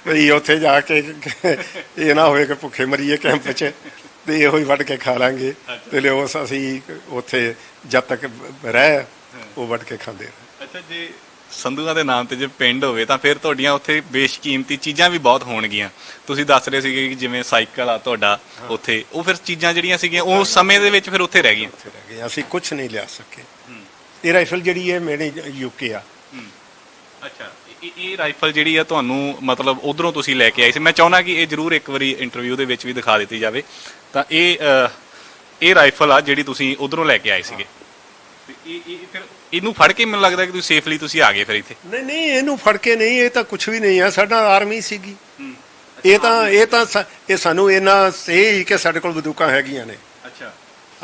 ਭਈ ਉੱਥੇ ਜਾ ਕੇ ਇਹ ਨਾ ਹੋਵੇ ਕਿ ਭੁੱਖੇ ਮਰੀਏ ਕੈਂਪ 'ਚ, ਤੇ ਇਹੋ ਹੀ ਵੱਢ ਕੇ ਖਾ ਲਾਂਗੇ। ਤੇ ਉਸ ਅਸੀਂ ਉੱਥੇ ਜਦ ਤੱਕ ਰਹਿ ਉਹ ਵੱਢ ਕੇ ਖਾਂਦੇ ਰਹੇ। ਅੱਛਾ, ਜੇ ਸੰਧੂਆਂ ਦੇ ਨਾਮ ਤੇ ਜੇ ਪਿੰਡ ਹੋਵੇ ਤਾਂ ਫਿਰ ਤੁਹਾਡੀਆਂ ਉੱਥੇ ਬੇਸ਼ਕੀਮਤੀ ਚੀਜ਼ਾਂ ਵੀ ਬਹੁਤ ਹੋਣਗੀਆਂ। ਤੁਸੀਂ ਦੱਸ ਰਹੇ ਸੀਗੇ ਕਿ ਜਿਵੇਂ ਸਾਈਕਲ ਆ ਤੁਹਾਡਾ ਉੱਥੇ, ਉਹ ਫਿਰ ਚੀਜ਼ਾਂ ਜਿਹੜੀਆਂ ਸੀਗੀਆਂ ਉਸ ਸਮੇਂ ਦੇ ਵਿੱਚ ਫਿਰ ਉੱਥੇ ਰਹਿ ਗਈਆਂ? ਅਸੀਂ ਕੁਝ ਨਹੀਂ ਲਿਆ ਸਕੇ। ਇਹ ਰਾਈਫਲ ਜਿਹੜੀ ਹੈ ਮੇਰੇ ਯੂਕੇ ਆ। ਅੱਛਾ, ਇਹ ਰਾਈਫਲ ਜਿਹੜੀ ਆ ਤੁਹਾਨੂੰ ਮਤਲਬ ਉਧਰੋਂ ਤੁਸੀਂ ਲੈ ਕੇ ਆਏ ਸੀ? ਮੈਂ ਚਾਹੁੰਦਾ ਕਿ ਇਹ ਜ਼ਰੂਰ ਇੱਕ ਵਾਰੀ ਇੰਟਰਵਿਊ ਦੇ ਵਿੱਚ ਵੀ ਦਿਖਾ ਦਿੱਤੀ ਜਾਵੇ। ਤਾਂ ਇਹ ਰਾਈਫਲ ਆ ਜਿਹੜੀ ਤੁਸੀਂ ਉਧਰੋਂ ਲੈ ਕੇ ਆਏ ਸੀਗੇ, ਤੇ ਇਹ ਫਿਰ ਇਹਨੂੰ ਫੜ ਕੇ ਮੈਨੂੰ ਲੱਗਦਾ ਕਿ ਤੁਸੀਂ ਸੇਫਲੀ ਤੁਸੀਂ ਆ ਗਏ ਫਿਰ ਇੱਥੇ? ਨਹੀਂ, ਇਹਨੂੰ ਫੜ ਕੇ ਨਹੀਂ, ਇਹ ਤਾਂ ਕੁਝ ਵੀ ਨਹੀਂ ਆ, ਸਾਡਾ ਆਰਮੀ ਸੀਗੀ। ਇਹ ਸਾਨੂੰ ਇਹਨਾਂ ਸਹੀ ਕਿ ਸਾਡੇ ਕੋਲ ਬੰਦੂਕਾਂ ਹੈਗੀਆਂ ਨੇ। ਅੱਛਾ,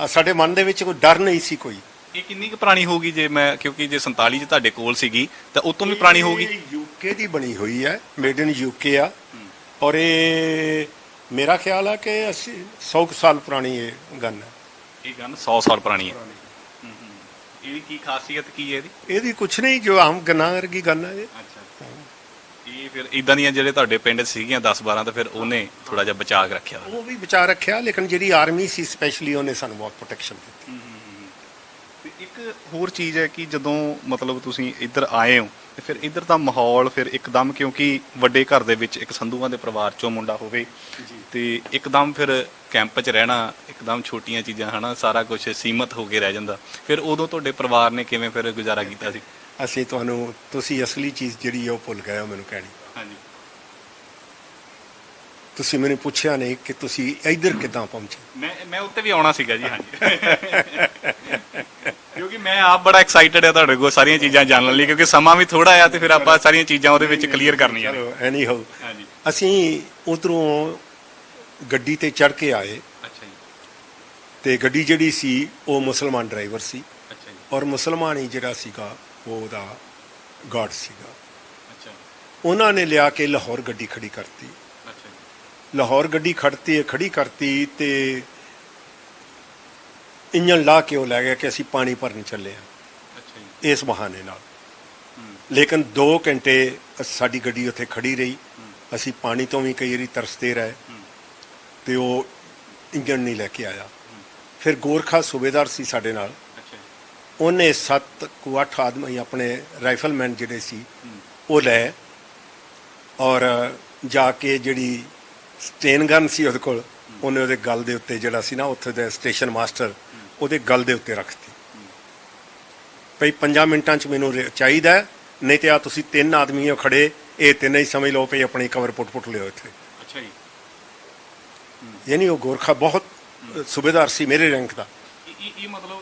ਸਾਡੇ ਮਨ ਦੇ ਵਿੱਚ ਕੋਈ ਡਰ ਨਹੀਂ ਸੀ ਕੋਈ। ਇਹ ਕਿੰਨੀ ਕੁ ਪੁਰਾਣੀ ਹੋਊਗੀ? ਜੇ ਮੈਂ ਕਿਉਂਕਿ ਜੇ 47 ਚ ਤੁਹਾਡੇ ਕੋਲ ਸੀਗੀ ਤਾਂ ਉਹ ਤੋਂ ਵੀ ਪੁਰਾਣੀ ਹੋਊਗੀ? ਯੂਕੇ ਦੀ ਬਣੀ ਹੋਈ ਹੈ, ਮੇਡ ਇਨ ਯੂਕੇ ਆ। ਔਰ ਇਹ ਮੇਰਾ ਖਿਆਲ ਆ ਕਿ 100 ਸਾਲ ਪੁਰਾਣੀ ਇਹ ਗਨ ਹੈ। ਇਹ ਗਨ 100 ਸਾਲ ਪੁਰਾਣੀ ਹੈ। ਇਹਦੀ ਕੀ ਖਾਸੀਅਤ ਕੀ ਹੈ ਇਹਦੀ ਕੁਛ ਨਹੀਂ, ਜੋ ਆਮ ਗੰਨਾਂ ਵਰਗੀ ਗਨ ਹੈ ਇਹ। ਅੱਛਾ, ਇਹ ਫਿਰ ਇਦਾਂ ਦੀਆਂ ਜਿਹੜੇ ਤੁਹਾਡੇ ਪਿੰਡ ਸੀਗੀਆਂ 10-12 ਤਾਂ ਫਿਰ ਉਹਨੇ ਥੋੜਾ ਜਿਹਾ ਬਚਾ ਕੇ ਰੱਖਿਆ? ਉਹ ਵੀ ਬਚਾ ਰੱਖਿਆ, ਲੇਕਿਨ ਜਿਹੜੀ ਆਰਮੀ ਸੀ ਸਪੈਸ਼ਲੀ ਉਹਨੇ ਸਾਨੂੰ ਬਹੁਤ ਪ੍ਰੋਟੈਕਸ਼ਨ ਦਿੱਤੀ। ਇੱਕ ਹੋਰ ਚੀਜ਼ ਹੈ ਕਿ ਜਦੋਂ ਮਤਲਬ ਤੁਸੀਂ ਇੱਧਰ ਆਏ ਹੋ ਤੇ ਫਿਰ ਇੱਧਰ ਦਾ ਮਾਹੌਲ ਫਿਰ ਇੱਕਦਮ, ਕਿਉਂਕਿ ਵੱਡੇ ਘਰ ਦੇ ਵਿੱਚ ਇੱਕ ਸੰਧੂਆਂ ਦੇ ਪਰਿਵਾਰ ਚੋਂ ਮੁੰਡਾ ਹੋਵੇ ਤੇ ਇੱਕਦਮ ਫਿਰ ਕੈਂਪ 'ਚ ਰਹਿਣਾ, ਇੱਕਦਮ ਛੋਟੀਆਂ ਚੀਜ਼ਾਂ ਹਨਾ, ਸਾਰਾ ਕੁਝ ਸੀਮਤ ਹੋ ਕੇ ਰਹਿ ਜਾਂਦਾ। ਫਿਰ ਉਦੋਂ ਤੁਹਾਡੇ ਪਰਿਵਾਰ ਨੇ ਕਿਵੇਂ ਫਿਰ ਗੁਜ਼ਾਰਾ ਕੀਤਾ ਸੀ? ਤੁਸੀਂ ਅਸਲੀ ਚੀਜ਼ ਜਿਹੜੀ ਉਹ ਭੁੱਲ ਗਏ ਹੋ ਮੈਨੂੰ ਕਹਿਣੀ। ਹਾਂਜੀ, ਤੁਸੀਂ ਮੈਨੂੰ ਪੁੱਛਿਆ ਨਹੀਂ ਕਿ ਤੁਸੀਂ ਇੱਧਰ ਕਿੱਦਾਂ ਪਹੁੰਚੇ। ਮੈਂ ਉੱਤੇ ਵੀ ਆਉਣਾ ਸੀਗਾ ਜੀ। ਹਾਂਜੀ ਕਿਉਂਕਿ ਮੈਂ ਆਪ ਬੜਾ ਐਕਸਾਈਟਡ ਆ ਤੁਹਾਡੇ ਕੋਲ ਸਾਰੀਆਂ ਚੀਜ਼ਾਂ ਜਾਣਨ ਲਈ, ਕਿਉਂਕਿ ਸਮਾਂ ਵੀ ਥੋੜਾ ਆ ਤੇ ਫਿਰ ਆਪਾਂ ਸਾਰੀਆਂ ਚੀਜ਼ਾਂ ਉਹਦੇ ਵਿੱਚ ਕਲੀਅਰ ਕਰਨੀਆਂ ਨੇ। ਚਲੋ ਐਨੀ ਹੋ, ਹਾਂਜੀ। ਅਸੀਂ ਉਧਰੋਂ ਗੱਡੀ ਤੇ ਚੜ੍ਹ ਕੇ ਆਏ ਅੱਛਾ ਜੀ। ਤੇ ਗੱਡੀ ਜਿਹੜੀ ਸੀ ਉਹ ਮੁਸਲਮਾਨ ਡਰਾਈਵਰ ਸੀ, ਅੱਛਾ ਜੀ। ਔਰ ਮੁਸਲਮਾਨ ਹੀ ਜਿਹੜਾ ਸੀਗਾ ਉਹ ਉਹਦਾ ਗਾਰਡ ਸੀਗਾ। ਅੱਛਾ। ਉਹਨਾਂ ਨੇ ਲਿਆ ਕੇ ਲਾਹੌਰ ਗੱਡੀ ਖੜੀ ਕਰਤੀ। ਅੱਛਾ ਜੀ। ਲਾਹੌਰ ਗੱਡੀ ਖੜੀ ਕਰਤੀ ਤੇ ਇੰਜਣ ਲਾ ਕੇ ਉਹ ਲੈ ਗਿਆ ਕਿ ਅਸੀਂ ਪਾਣੀ ਭਰਨ ਚੱਲੇ ਹਾਂ ਅੱਛਾ ਜੀ। ਇਸ ਬਹਾਨੇ ਨਾਲ। ਲੇਕਿਨ 2 ਘੰਟੇ ਸਾਡੀ ਗੱਡੀ ਉੱਥੇ ਖੜੀ ਰਹੀ। ਅਸੀਂ ਪਾਣੀ ਤੋਂ ਵੀ ਕਈ ਵਾਰੀ ਤਰਸਦੇ ਰਹੇ ਤੇ ਉਹ ਇੰਜਣ ਨਹੀਂ ਲੈ ਕੇ ਆਇਆ। ਫਿਰ ਗੋਰਖਾ ਸੂਬੇਦਾਰ ਸੀ ਸਾਡੇ ਨਾਲ, ਅੱਛਾ ਜੀ। ਉਹਨੇ 7 ਕੁ 8 ਆਦਮੀ ਆਪਣੇ ਰਾਈਫਲਮੈਨ ਜਿਹੜੇ ਸੀ ਉਹ ਲੈ, ਔਰ ਜਾ ਕੇ ਜਿਹੜੀ ਸਟੇਨ ਗਨ ਸੀ ਉਹਦੇ ਕੋਲ, ਉਹਨੇ ਉਹਦੇ ਗਲ ਦੇ ਉੱਤੇ ਜਿਹੜਾ ਸੀ ਨਾ ਉੱਥੇ ਦੇ ਸਟੇਸ਼ਨ ਮਾਸਟਰ ਉਹਦੇ ਗਲ ਦੇ ਉੱਤੇ ਰੱਖਤੀ ਭਈ 5 ਮਿੰਟਾਂ 'ਚ ਮੈਨੂੰ ਚਾਹੀਦਾ ਹੈ, ਨਹੀਂ ਤੇ ਆ ਤੁਸੀਂ 3 ਆਦਮੀ ਹੋ ਖੜੇ, ਇਹ ਤਿੰਨੇ ਹੀ ਸਮਝ ਲਓ ਭਈ ਆਪਣੀ ਕਵਰ ਪੁੱਟ ਲਿਓ ਇੱਥੇ। ਅੱਛਾ ਜੀ। ਯਾਨੀ ਉਹ ਗੋਰਖਾ ਬਹੁਤ ਸੂਬੇਦਾਰ ਸੀ ਮੇਰੇ ਰੈਂਕ ਦਾ। ਇਹ ਮਤਲਬ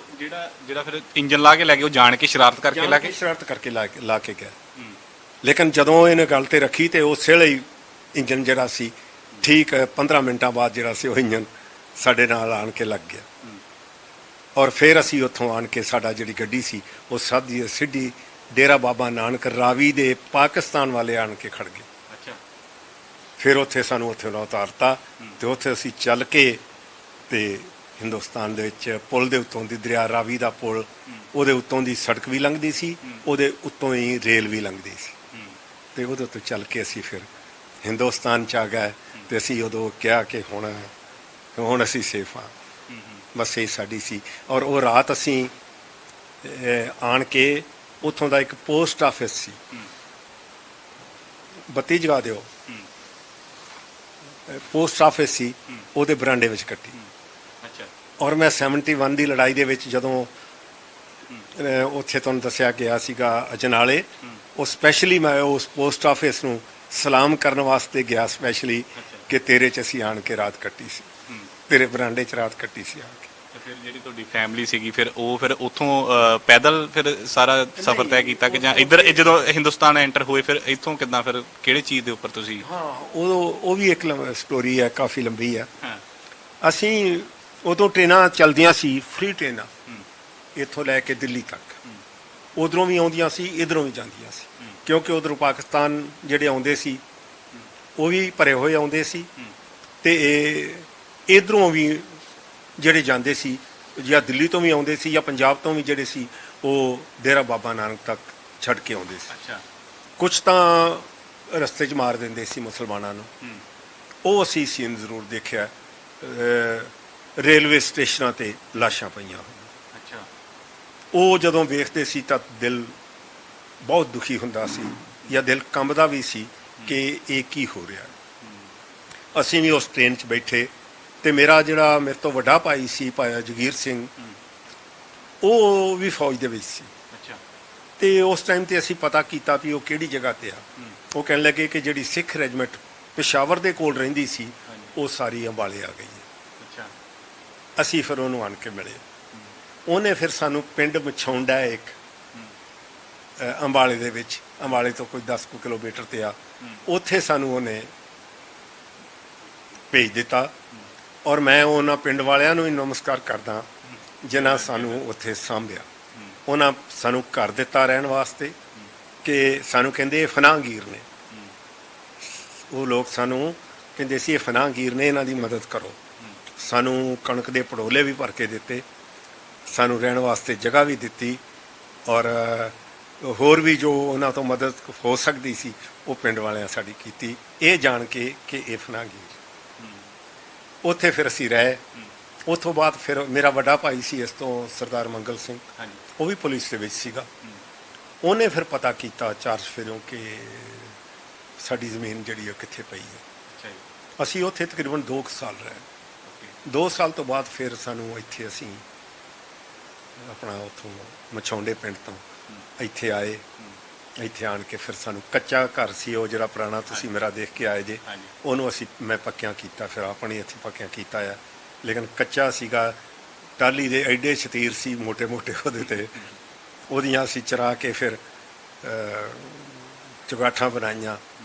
ਜਿਹੜਾ ਫਿਰ ਇੰਜਨ ਲਾ ਕੇ ਲੈ ਕੇ ਉਹ ਜਾਣ ਕੇ ਸ਼ਰਾਰਤ ਕਰਕੇ ਲਾ ਕੇ ਸ਼ਰਾਰਤ ਕਰਕੇ ਲਾ ਕੇ ਗਿਆ। ਲੇਕਿਨ ਜਦੋਂ ਇਹਨੇ ਗੱਲ ਤੇ ਰੱਖੀ ਤੇ ਉਸ ਵੇਲੇ ਹੀ ਇੰਜਨ ਜਿਹੜਾ ਸੀ ਠੀਕ 15 ਮਿੰਟਾਂ ਬਾਅਦ ਜਿਹੜਾ ਸੀ ਉਹ ਇੰਜਨ ਸਾਡੇ ਨਾਲ ਆਣ ਕੇ ਲੱਗ ਗਿਆ। ਔਰ ਫਿਰ ਅਸੀਂ ਉੱਥੋਂ ਆਣ ਕੇ ਸਾਡਾ ਜਿਹੜੀ ਗੱਡੀ ਸੀ ਉਹ ਸਿੱਧੀ ਡੇਰਾ ਬਾਬਾ ਨਾਨਕ ਰਾਵੀ ਦੇ ਪਾਕਿਸਤਾਨ ਵਾਲੇ ਆਣ ਕੇ ਖੜ ਗਏ। ਅੱਛਾ। ਫਿਰ ਉੱਥੇ ਸਾਨੂੰ ਉੱਥੇ ਉਤਾਰਤਾ ਤੇ ਉੱਥੇ ਅਸੀਂ ਚੱਲ ਕੇ ਤੇ ਹਿੰਦੁਸਤਾਨ ਦੇ ਵਿੱਚ ਪੁਲ ਦੇ ਉੱਤੋਂ ਦੀ ਦਰਿਆ ਰਾਵੀ ਦਾ ਪੁਲ, ਉਹਦੇ ਉੱਤੋਂ ਦੀ ਸੜਕ ਵੀ ਲੰਘਦੀ ਸੀ, ਉਹਦੇ ਉੱਤੋਂ ਹੀ ਰੇਲ ਵੀ ਲੰਘਦੀ ਸੀ ਤੇ ਉਹਦੇ ਉੱਤੇ ਚੱਲ ਕੇ ਅਸੀਂ ਫਿਰ ਹਿੰਦੁਸਤਾਨ 'ਚ ਆ ਗਏ। ਤੇ ਅਸੀਂ ਉਦੋਂ ਕਿਹਾ ਕਿ ਹੁਣ ਅਸੀਂ ਸੇਫ ਹਾਂ। ਬਸ ਇਹ ਸਾਡੀ ਸੀ। ਔਰ ਉਹ ਰਾਤ ਅਸੀਂ ਆਣ ਕੇ ਉੱਥੋਂ ਦਾ ਇੱਕ ਪੋਸਟ ਆਫਿਸ ਸੀ, ਬੱਤੀ ਜਗਾ ਦਿਓ, ਪੋਸਟ ਆਫਿਸ ਸੀ, ਉਹਦੇ ਬਰਾਂਡੇ ਵਿੱਚ ਕੱਟੀ। ਅੱਛਾ। ਔਰ ਮੈਂ 71 ਦੀ ਲੜਾਈ ਦੇ ਵਿੱਚ ਜਦੋਂ ਉੱਥੇ ਤੁਹਾਨੂੰ ਦੱਸਿਆ ਗਿਆ ਸੀਗਾ ਅਜਨਾਲੇ, ਉਹ ਸਪੈਸ਼ਲੀ ਮੈਂ ਉਸ ਪੋਸਟ ਆਫਿਸ ਨੂੰ ਸਲਾਮ ਕਰਨ ਵਾਸਤੇ ਗਿਆ ਸਪੈਸ਼ਲੀ ਕਿ ਤੇਰੇ 'ਚ ਅਸੀਂ ਆਣ ਕੇ ਰਾਤ ਕੱਟੀ ਸੀ, ਤੇਰੇ ਬਰਾਂਡੇ 'ਚ ਰਾਤ ਕੱਟੀ ਸੀ ਆ ਕੇ। ਫਿਰ ਜਿਹੜੀ ਤੁਹਾਡੀ ਫੈਮਿਲੀ ਸੀਗੀ ਫਿਰ ਉੱਥੋਂ ਪੈਦਲ ਫਿਰ ਸਾਰਾ ਸਫ਼ਰ ਤੈਅ ਕੀਤਾ ਕਿ ਜਾਂ ਇੱਧਰ ਜਦੋਂ ਹਿੰਦੁਸਤਾਨ ਐਂਟਰ ਹੋਏ ਫਿਰ ਇੱਥੋਂ ਕਿੱਦਾਂ, ਫਿਰ ਕਿਹੜੇ ਚੀਜ਼ ਦੇ ਉੱਪਰ ਤੁਸੀਂ? ਹਾਂ, ਉਹ ਵੀ ਇੱਕ ਸਟੋਰੀ ਹੈ, ਕਾਫੀ ਲੰਬੀ ਹੈ। ਅਸੀਂ ਉਦੋਂ ਟ੍ਰੇਨਾਂ ਚੱਲਦੀਆਂ ਸੀ, ਫ੍ਰੀ ਟ੍ਰੇਨਾਂ ਇੱਥੋਂ ਲੈ ਕੇ ਦਿੱਲੀ ਤੱਕ, ਉਧਰੋਂ ਵੀ ਆਉਂਦੀਆਂ ਸੀ, ਇੱਧਰੋਂ ਵੀ ਜਾਂਦੀਆਂ ਸੀ, ਕਿਉਂਕਿ ਉਧਰੋਂ ਪਾਕਿਸਤਾਨ ਜਿਹੜੇ ਆਉਂਦੇ ਸੀ ਉਹ ਵੀ ਭਰੇ ਹੋਏ ਆਉਂਦੇ ਸੀ ਤੇ ਇੱਧਰੋਂ ਵੀ ਜਿਹੜੇ ਜਾਂਦੇ ਸੀ ਜਾਂ ਦਿੱਲੀ ਤੋਂ ਵੀ ਆਉਂਦੇ ਸੀ ਜਾਂ ਪੰਜਾਬ ਤੋਂ ਵੀ ਜਿਹੜੇ ਸੀ ਉਹ ਡੇਰਾ ਬਾਬਾ ਨਾਨਕ ਤੱਕ ਛੱਡ ਕੇ ਆਉਂਦੇ ਸੀ। ਅੱਛਾ। ਕੁਝ ਤਾਂ ਰਸਤੇ 'ਚ ਮਾਰ ਦਿੰਦੇ ਸੀ ਮੁਸਲਮਾਨਾਂ ਨੂੰ, ਉਹ ਅਸੀਂ ਸੀਨ ਜ਼ਰੂਰ ਦੇਖਿਆ। ਰੇਲਵੇ ਸਟੇਸ਼ਨਾਂ ਤੇ ਲਾਸ਼ਾਂ ਪਈਆਂ ਹੋਈਆਂ। ਅੱਛਾ। ਉਹ ਜਦੋਂ ਵੇਖਦੇ ਸੀ ਤਾਂ ਦਿਲ ਬਹੁਤ ਦੁਖੀ ਹੁੰਦਾ ਸੀ ਜਾਂ ਦਿਲ ਕੰਬਦਾ ਵੀ ਸੀ ਕਿ ਇਹ ਕੀ ਹੋ ਰਿਹਾ। ਅਸੀਂ ਵੀ ਉਸ ਟ੍ਰੇਨ 'ਚ ਬੈਠੇ ਤੇ ਮੇਰਾ ਜਿਹੜਾ ਮੇਰੇ ਤੋਂ ਵੱਡਾ ਭਾਈ ਸੀ, ਭਾਇਆ ਜਗੀਰ ਸਿੰਘ, ਉਹ ਵੀ ਫੌਜ ਦੇ ਵਿੱਚ ਸੀ। ਅੱਛਾ। ਤੇ ਉਸ ਟਾਈਮ ਤੇ ਅਸੀਂ ਪਤਾ ਕੀਤਾ ਵੀ ਉਹ ਕਿਹੜੀ ਜਗ੍ਹਾ ਤੇ ਆ। ਉਹ ਕਹਿਣ ਲੱਗੇ ਕਿ ਜਿਹੜੀ ਸਿੱਖ ਰੈਜੀਮੈਂਟ ਪਿਸ਼ਾਵਰ ਦੇ ਕੋਲ ਰਹਿੰਦੀ ਸੀ ਉਹ ਸਾਰੀ ਅੰਬਾਲੇ ਆ ਗਈ ਹੈ। ਅੱਛਾ। ਅਸੀਂ ਫਿਰ ਉਹਨੂੰ ਆਣ ਕੇ ਮਿਲੇ। ਉਹਨੇ ਫਿਰ ਸਾਨੂੰ ਪਿੰਡ ਮਛੌਂਡਾ ਇੱਕ ਅੰਬਾਲੇ ਦੇ ਵਿੱਚ, ਅੰਬਾਲੇ ਤੋਂ ਕੋਈ 10 ਕਿਲੋਮੀਟਰ ਤੇ ਆ, ਉੱਥੇ ਸਾਨੂੰ ਉਹਨੇ ਭੇਜ ਦਿੱਤਾ। ਔਰ ਮੈਂ ਉਹਨਾਂ ਪਿੰਡ ਵਾਲਿਆਂ ਨੂੰ ਹੀ ਨਮਸਕਾਰ ਕਰਦਾ ਜਿਨ੍ਹਾਂ ਸਾਨੂੰ ਉੱਥੇ ਸਾਂਭਿਆ। ਉਹਨਾਂ ਸਾਨੂੰ ਘਰ ਦਿੱਤਾ ਰਹਿਣ ਵਾਸਤੇ ਕਿ ਸਾਨੂੰ ਕਹਿੰਦੇ ਇਹ ਫਨਾਹਗੀਰ ਨੇ, ਉਹ ਲੋਕ ਸਾਨੂੰ ਕਹਿੰਦੇ ਸੀ ਇਹ ਫਨਾਹਗੀਰ ਨੇ, ਇਹਨਾਂ ਦੀ ਮਦਦ ਕਰੋ। ਸਾਨੂੰ ਕਣਕ ਦੇ ਪੜੋਲੇ ਵੀ ਭਰ ਕੇ ਦਿੱਤੇ, ਸਾਨੂੰ ਰਹਿਣ ਵਾਸਤੇ ਜਗ੍ਹਾ ਵੀ ਦਿੱਤੀ, ਔਰ ਹੋਰ ਵੀ ਜੋ ਉਹਨਾਂ ਤੋਂ ਮਦਦ ਹੋ ਸਕਦੀ ਸੀ ਉਹ ਪਿੰਡ ਵਾਲਿਆਂ ਸਾਡੀ ਕੀਤੀ, ਇਹ ਜਾਣ ਕੇ ਕਿ ਇਹ ਫਨਾਹਗੀਰ। ਉੱਥੇ ਫਿਰ ਅਸੀਂ ਰਹੇ। ਉੱਥੋਂ ਬਾਅਦ ਫਿਰ ਮੇਰਾ ਵੱਡਾ ਭਾਈ ਸੀ ਇਸ ਤੋਂ, ਸਰਦਾਰ ਮੰਗਲ ਸਿੰਘ, ਉਹ ਵੀ ਪੁਲਿਸ ਦੇ ਵਿੱਚ ਸੀਗਾ। ਉਹਨੇ ਫਿਰ ਪਤਾ ਕੀਤਾ 4 ਚੁਫੇਰਿਓਂ ਕਿ ਸਾਡੀ ਜ਼ਮੀਨ ਜਿਹੜੀ ਉਹ ਕਿੱਥੇ ਪਈ ਹੈ। ਅਸੀਂ ਉੱਥੇ ਤਕਰੀਬਨ 2 ਸਾਲ ਰਹੇ। 2 ਸਾਲ ਤੋਂ ਬਾਅਦ ਫਿਰ ਸਾਨੂੰ ਇੱਥੇ ਅਸੀਂ ਆਪਣਾ ਉੱਥੋਂ ਮਛੌਂਡੇ ਪਿੰਡ ਤੋਂ ਇੱਥੇ ਆਏ ਇੱਥੇ ਆਣ ਕੇ ਫਿਰ ਸਾਨੂੰ ਕੱਚਾ ਘਰ ਸੀ ਉਹ ਜਿਹੜਾ ਪੁਰਾਣਾ ਤੁਸੀਂ ਮੇਰਾ ਦੇਖ ਕੇ ਆਏ ਜੇ, ਹਾਂਜੀ। ਉਹਨੂੰ ਮੈਂ ਪੱਕਿਆਂ ਕੀਤਾ, ਫਿਰ ਆਪਣੀ ਇੱਥੇ ਪੱਕਿਆਂ ਕੀਤਾ ਆ। ਲੇਕਿਨ ਕੱਚਾ ਸੀਗਾ, ਟਾਹਲੀ ਦੇ ਐਡੇ ਸ਼ਤੀਰ ਸੀ ਮੋਟੇ ਮੋਟੇ ਉਹਦੇ ਤੇ, ਉਹਦੀਆਂ ਅਸੀਂ ਚਰਾ ਕੇ ਫਿਰ ਚੁਗਾਠਾਂ ਬਣਾਈਆਂ,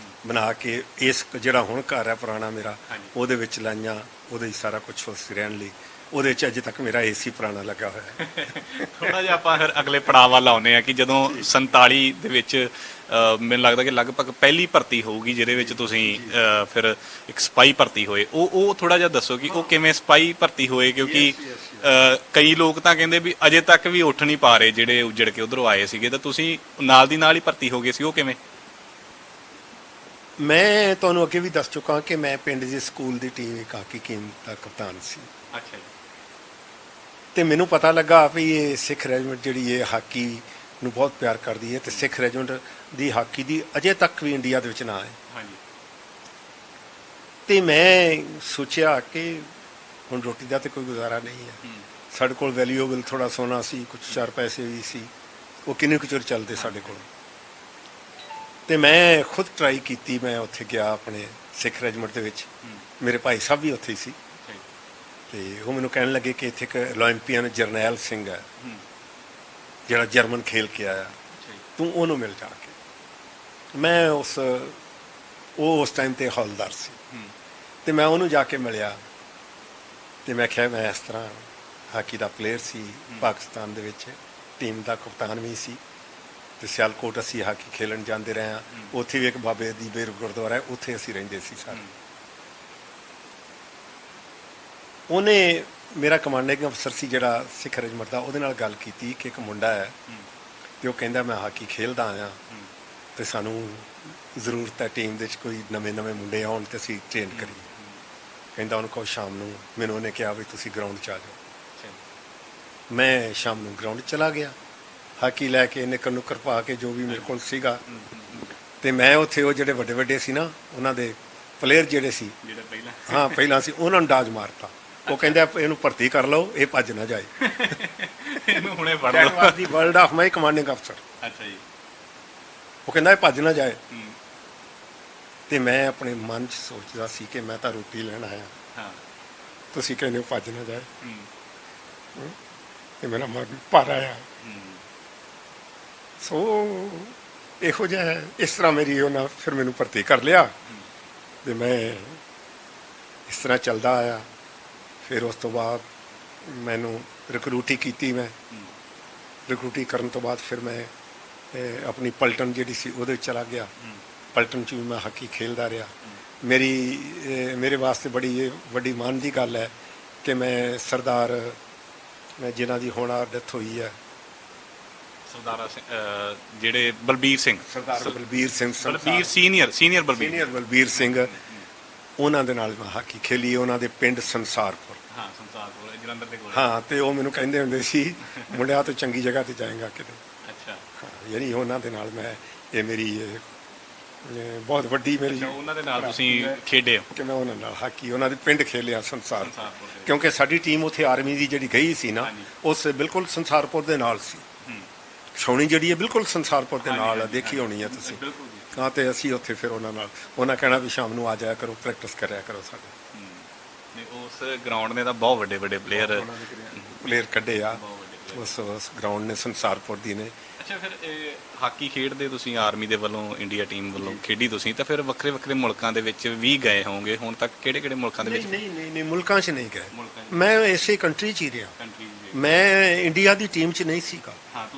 ਬਣਾ ਕੇ ਇਸ ਜਿਹੜਾ ਹੁਣ ਘਰ ਹੈ ਪੁਰਾਣਾ ਮੇਰਾ, ਹਾਂਜੀ। ਉਹਦੇ ਵਿੱਚ ਲਾਈਆਂ, ਉਹਦੇ 'ਚ ਸਾਰਾ ਕੁਝ ਉਸ ਰਹਿਣ ਲਈ। ਉਹਦੇ 'ਚ ਅਜੇ ਤੱਕ ਮੇਰਾ ਏਸੀ ਪੁਰਾਣਾ ਲੱਗਾ ਹੋਇਆ ਹੈ। ਥੋੜਾ ਜਿਹਾ ਆਪਾਂ ਫਿਰ ਅਗਲੇ ਪੜਾਅ ਵੱਲ ਆਉਂਦੇ ਆ ਕਿ ਜਦੋਂ 47 ਦੇ ਵਿੱਚ ਮੈਨੂੰ ਲੱਗਦਾ ਕਿ ਲਗਭਗ ਪਹਿਲੀ ਭਰਤੀ ਹੋਊਗੀ ਜਿਹਦੇ ਵਿੱਚ ਤੁਸੀਂ ਫਿਰ ਇੱਕ ਸਿਪਾਹੀ ਭਰਤੀ ਹੋਏ, ਉਹ ਥੋੜਾ ਜਿਹਾ ਦੱਸੋ ਕਿ ਉਹ ਕਿਵੇਂ ਸਿਪਾਹੀ ਭਰਤੀ ਹੋਏ, ਕਿਉਂਕਿ ਕਈ ਲੋਕ ਤਾਂ ਕਹਿੰਦੇ ਵੀ ਅਜੇ ਤੱਕ ਵੀ ਉੱਠ ਨਹੀਂ ਪਾ ਰਹੇ ਜਿਹੜੇ ਉੱਜੜ ਕੇ ਉਧਰੋਂ ਆਏ ਸੀਗੇ, ਤਾਂ ਤੁਸੀਂ ਨਾਲ ਦੀ ਨਾਲ ਹੀ ਭਰਤੀ ਹੋ ਗਏ ਸੀ, ਉਹ ਕਿਵੇਂ? ਮੈਂ ਤੁਹਾਨੂੰ ਅੱਗੇ ਵੀ ਦੱਸ ਚੁੱਕਾ ਕਿ ਮੈਂ ਪਿੰਡ ਦੇ ਸਕੂਲ ਦੀ ਟੀਮ ਇੱਕ ਹਾਕੀ ਟੀਮ ਦਾ ਕਪਤਾਨ ਸੀ, ਅੱਛਾ ਜੀ। ਤੇ ਮੈਨੂੰ ਪਤਾ ਲੱਗਾ ਵੀ ਇਹ ਸਿੱਖ ਰੈਜੀਮੈਂਟ ਜਿਹੜੀ ਇਹ ਹਾਕੀ ਨੂੰ ਬਹੁਤ ਪਿਆਰ ਕਰਦੀ ਹੈ, ਤੇ ਸਿੱਖ ਰੈਜੀਮੈਂਟ ਦੀ ਹਾਕੀ ਦੀ ਅਜੇ ਤੱਕ ਵੀ ਇੰਡੀਆ ਦੇ ਵਿੱਚ ਨਾ ਹੈ। ਹਾਂਜੀ। ਤੇ ਮੈਂ ਸੋਚਿਆ ਕਿ ਹੁਣ ਰੋਟੀ ਦਾ ਤੇ ਕੋਈ ਗੁਜ਼ਾਰਾ ਨਹੀਂ ਹੈ, ਸਾਡੇ ਕੋਲ ਵੈਲਿਊਏਬਲ ਥੋੜਾ ਸੋਨਾ ਸੀ, ਕੁਝ 4 ਪੈਸੇ ਵੀ ਸੀ, ਉਹ ਕਿੰਨੇ ਕੁ ਚਿਰ ਚੱਲਦੇ ਸਾਡੇ ਕੋਲ। ਤੇ ਮੈਂ ਖੁਦ ਟਰਾਈ ਕੀਤੀ, ਮੈਂ ਉੱਥੇ ਗਿਆ ਆਪਣੇ ਸਿੱਖ ਰੈਜੀਮੈਂਟ ਦੇ ਵਿੱਚ, ਮੇਰੇ ਭਾਈ ਸਾਹਿਬ ਵੀ ਉੱਥੇ ਹੀ ਸੀ, ਤੇ ਉਹ ਮੈਨੂੰ ਕਹਿਣ ਲੱਗੇ ਕਿ ਇੱਥੇ ਇੱਕ ਓਲੰਪੀਅਨ ਜਰਨੈਲ ਸਿੰਘ ਹੈ ਜਿਹੜਾ ਜਰਮਨ ਖੇਲ ਕੇ ਆਇਆ, ਤੂੰ ਉਹਨੂੰ ਮਿਲ ਜਾ ਕੇ। ਮੈਂ ਉਸ ਟਾਈਮ ਤੇ ਹੌਲਦਾਰ ਸੀ, ਤੇ ਮੈਂ ਉਹਨੂੰ ਜਾ ਕੇ ਮਿਲਿਆ, ਤੇ ਮੈਂ ਕਿਹਾ ਮੈਂ ਇਸ ਤਰ੍ਹਾਂ ਹਾਕੀ ਦਾ ਪਲੇਅਰ ਸੀ, ਪਾਕਿਸਤਾਨ ਦੇ ਵਿੱਚ ਟੀਮ ਦਾ ਕਪਤਾਨ ਵੀ ਸੀ, ਤੇ ਸਿਆਲਕੋਟ ਅਸੀਂ ਹਾਕੀ ਖੇਲਣ ਜਾਂਦੇ ਰਹੇ ਹਾਂ, ਉੱਥੇ ਵੀ ਇੱਕ ਬਾਬੇ ਦੀ ਬੇਰ ਗੁਰਦੁਆਰਾ ਹੈ, ਉੱਥੇ ਅਸੀਂ ਰਹਿੰਦੇ ਸੀ ਸਾਰੇ। ਉਹਨੇ ਮੇਰਾ ਕਮਾਂਡਿੰਗ ਅਫਸਰ ਸੀ ਜਿਹੜਾ ਸਿੱਖ ਰੈਜੀਮੈਂਟ ਦਾ, ਉਹਦੇ ਨਾਲ ਗੱਲ ਕੀਤੀ ਕਿ ਇੱਕ ਮੁੰਡਾ ਹੈ, ਤੇ ਉਹ ਕਹਿੰਦਾ ਮੈਂ ਹਾਕੀ ਖੇਲਦਾ ਆਇਆ, ਤੇ ਸਾਨੂੰ ਜ਼ਰੂਰਤ ਹੈ ਟੀਮ ਦੇ ਵਿੱਚ ਕੋਈ ਨਵੇਂ ਮੁੰਡੇ ਆਉਣ ਤੇ ਅਸੀਂ ਟ੍ਰੇਨ ਕਰੀਏ। ਕਹਿੰਦਾ ਉਹਨੂੰ ਕਹੋ ਸ਼ਾਮ ਨੂੰ, ਮੈਨੂੰ ਉਹਨੇ ਕਿਹਾ ਵੀ ਤੁਸੀਂ ਗਰਾਊਂਡ 'ਚ ਆ ਜਾਓ। ਮੈਂ ਸ਼ਾਮ ਨੂੰ ਗਰਾਊਂਡ 'ਚ ਚਲਾ ਗਿਆ, ਹਾਕੀ ਲੈ ਕੇ ਨਿੱਕਰ ਨੁੱਕਰ ਪਾ ਕੇ ਜੋ ਵੀ ਮੇਰੇ ਕੋਲ ਸੀਗਾ, ਤੇ ਮੈਂ ਉੱਥੇ ਉਹ ਜਿਹੜੇ ਵੱਡੇ ਵੱਡੇ ਸੀ ਨਾ, ਉਹਨਾਂ ਦੇ ਪਲੇਅਰ ਜਿਹੜੇ ਸੀ, ਹਾਂ ਪਹਿਲਾਂ ਸੀ, ਉਹਨਾਂ ਨੂੰ ਡਾਜ ਮਾਰਤਾ। ਉਹ ਕਹਿੰਦੇ ਇਹਨੂੰ ਭਰਤੀ ਕਰ ਲਓ, ਇਹ ਭੱਜ ਨਾ ਜਾਏ। ਇਹਨੂੰ ਹੁਣੇ ਫੜ ਲਓ। ਦੀ ਵਰਲਡ ਆਫ ਮਾਈ ਕਮਾਂਡਿੰਗ ਅਫਸਰ। ਅੱਛਾ ਜੀ। ਉਹ ਕਹਿੰਦਾ ਇਹ ਭੱਜ ਨਾ ਜਾਏ। ਤੇ ਮੈਂ ਆਪਣੇ ਮਨ 'ਚ ਸੋਚਦਾ ਸੀ ਕਿ ਮੈਂ ਤਾਂ ਰੋਟੀ ਲੈਣ ਆਇਆ, ਹਾਂ, ਤੁਸੀਂ ਕਹਿੰਦੇ ਹੋ ਭੱਜ ਨਾ ਜਾਏ। ਤੇ ਮੇਰਾ ਮਨ ਭਰ ਆਇਆ। ਸੋ ਇਹੋ ਜਿਹਾ ਹੈ, ਇਸ ਤਰ੍ਹਾਂ ਮੇਰੀ ਉਹਨਾਂ ਫਿਰ ਮੈਨੂੰ ਭਰਤੀ ਕਰ ਲਿਆ, ਤੇ ਮੈਂ ਇਸ ਤਰ੍ਹਾਂ ਚੱਲਦਾ ਆਇਆ। ਫਿਰ ਉਸ ਤੋਂ ਬਾਅਦ ਮੈਨੂੰ ਰਿਕਰੂਟੀ ਕੀਤੀ, ਮੈਂ ਰਿਕਰੂਟੀ ਕਰਨ ਤੋਂ ਬਾਅਦ ਫਿਰ ਮੈਂ ਆਪਣੀ ਪਲਟਨ ਜਿਹੜੀ ਸੀ ਉਹਦੇ ਵਿੱਚ ਚਲਾ ਗਿਆ। ਪਲਟਨ 'ਚ ਵੀ ਮੈਂ ਹਾਕੀ ਖੇਲਦਾ ਰਿਹਾ। ਮੇਰੇ ਵਾਸਤੇ ਬੜੀ ਇਹ ਵੱਡੀ ਮਾਣ ਦੀ ਗੱਲ ਹੈ ਕਿ ਮੈਂ ਸਰਦਾਰ ਜਿਨ੍ਹਾਂ ਦੀ ਹੁਣ ਡੈਥ ਹੋਈ ਹੈ, ਸਰਦਾਰ ਜਿਹੜੇ ਬਲਬੀਰ ਸਿੰਘ, ਸਰਦਾਰ ਬਲਬੀਰ ਸਿੰਘ, ਸੀਨੀਅਰ ਬਲਬੀਰ ਸਿੰਘ, ਉਹਨਾਂ ਦੇ ਨਾਲ ਮੈਂ ਹਾਕੀ ਖੇਲੀ, ਉਹਨਾਂ ਦੇ ਪਿੰਡ ਸੰਸਾਰਪੁਰ। ਹਾਂ, ਸੰਸਾਰਪੁਰ ਜਲੰਧਰ ਦੇ ਕੋਲ। ਹਾਂ, ਤੇ ਉਹ ਮੈਨੂੰ ਕਹਿੰਦੇ ਹੁੰਦੇ ਸੀ ਮੁੰਡਿਆ ਤੂੰ ਚੰਗੀ ਜਗ੍ਹਾ ਤੇ ਜਾਏਗਾ ਕਿਤੇ। ਅੱਛਾ। ਹਾਂ, ਯਾਨੀ ਉਹਨਾਂ ਦੇ ਨਾਲ ਮੈਂ, ਇਹ ਮੇਰੀ ਬਹੁਤ ਵੱਡੀ ਮੇਰੀ, ਉਹਨਾਂ ਦੇ ਨਾਲ ਤੁਸੀਂ ਖੇਡੇ ਹੋ? ਕਿ ਮੈਂ ਉਹਨਾਂ ਨਾਲ ਹਾਕੀ ਉਹਨਾਂ ਦੇ ਪਿੰਡ ਖੇਲਿਆ ਸੰਸਾਰਪੁਰ, ਕਿਉਂਕਿ ਸਾਡੀ ਟੀਮ ਉੱਥੇ ਆਰਮੀ ਦੀ ਜਿਹੜੀ ਗਈ ਸੀ ਨਾ, ਉਸ ਬਿਲਕੁਲ ਸੰਸਾਰਪੁਰ ਦੇ ਨਾਲ ਸੀ। ਛਾਉਣੀ ਜਿਹੜੀ ਹੈ ਬਿਲਕੁਲ ਸੰਸਾਰਪੁਰ ਦੇ ਨਾਲ ਹੈ, ਦੇਖੀ ਹੋਣੀ ਹੈ ਤੁਸੀਂ। ਹਾਂ, ਤੇ ਅਸੀਂ ਉੱਥੇ ਫਿਰ ਉਹਨਾਂ ਨਾਲ, ਉਹਨਾਂ ਕਹਿਣਾ ਵੀ ਸ਼ਾਮ ਨੂੰ ਆ ਜਾਇਆ ਕਰੋ, ਪ੍ਰੈਕਟਿਸ ਕਰਿਆ ਕਰੋ ਸਾਡੇ। ਉਸ ਗਰਾਊਂਡ ਨੇ ਤਾਂ ਬਹੁਤ ਵੱਡੇ ਪਲੇਅਰ ਕੱਢੇ ਆ ਉਸ ਗਰਾਊਂਡ ਨੇ, ਸੰਸਾਰਪੁਰ ਦੀ ਨੇ। ਅੱਛਾ, ਫਿਰ ਹਾਕੀ ਖੇਡਦੇ ਤੁਸੀਂ ਆਰਮੀ ਦੇ ਵੱਲੋਂ, ਇੰਡੀਆ ਟੀਮ ਵੱਲੋਂ ਖੇਡੀ ਤੁਸੀਂ, ਤਾਂ ਫਿਰ ਵੱਖਰੇ ਮੁਲਕਾਂ ਦੇ ਵਿੱਚ ਵੀ ਗਏ ਹੋਵੋਗੇ ਹੁਣ ਤੱਕ? ਕਿਹੜੇ ਮੁਲਕਾਂ ਦੇ ਵਿੱਚ? ਨਹੀਂ, ਮੁਲਕਾਂ 'ਚ ਨਹੀਂ ਗਏ, ਮੈਂ ਇਸੇ ਕੰਟਰੀ 'ਚ ਹੀ ਰਿਹਾ। ਮੈਂ ਇੰਡੀਆ ਦੀ ਟੀਮ 'ਚ ਨਹੀਂ ਸੀਗਾ,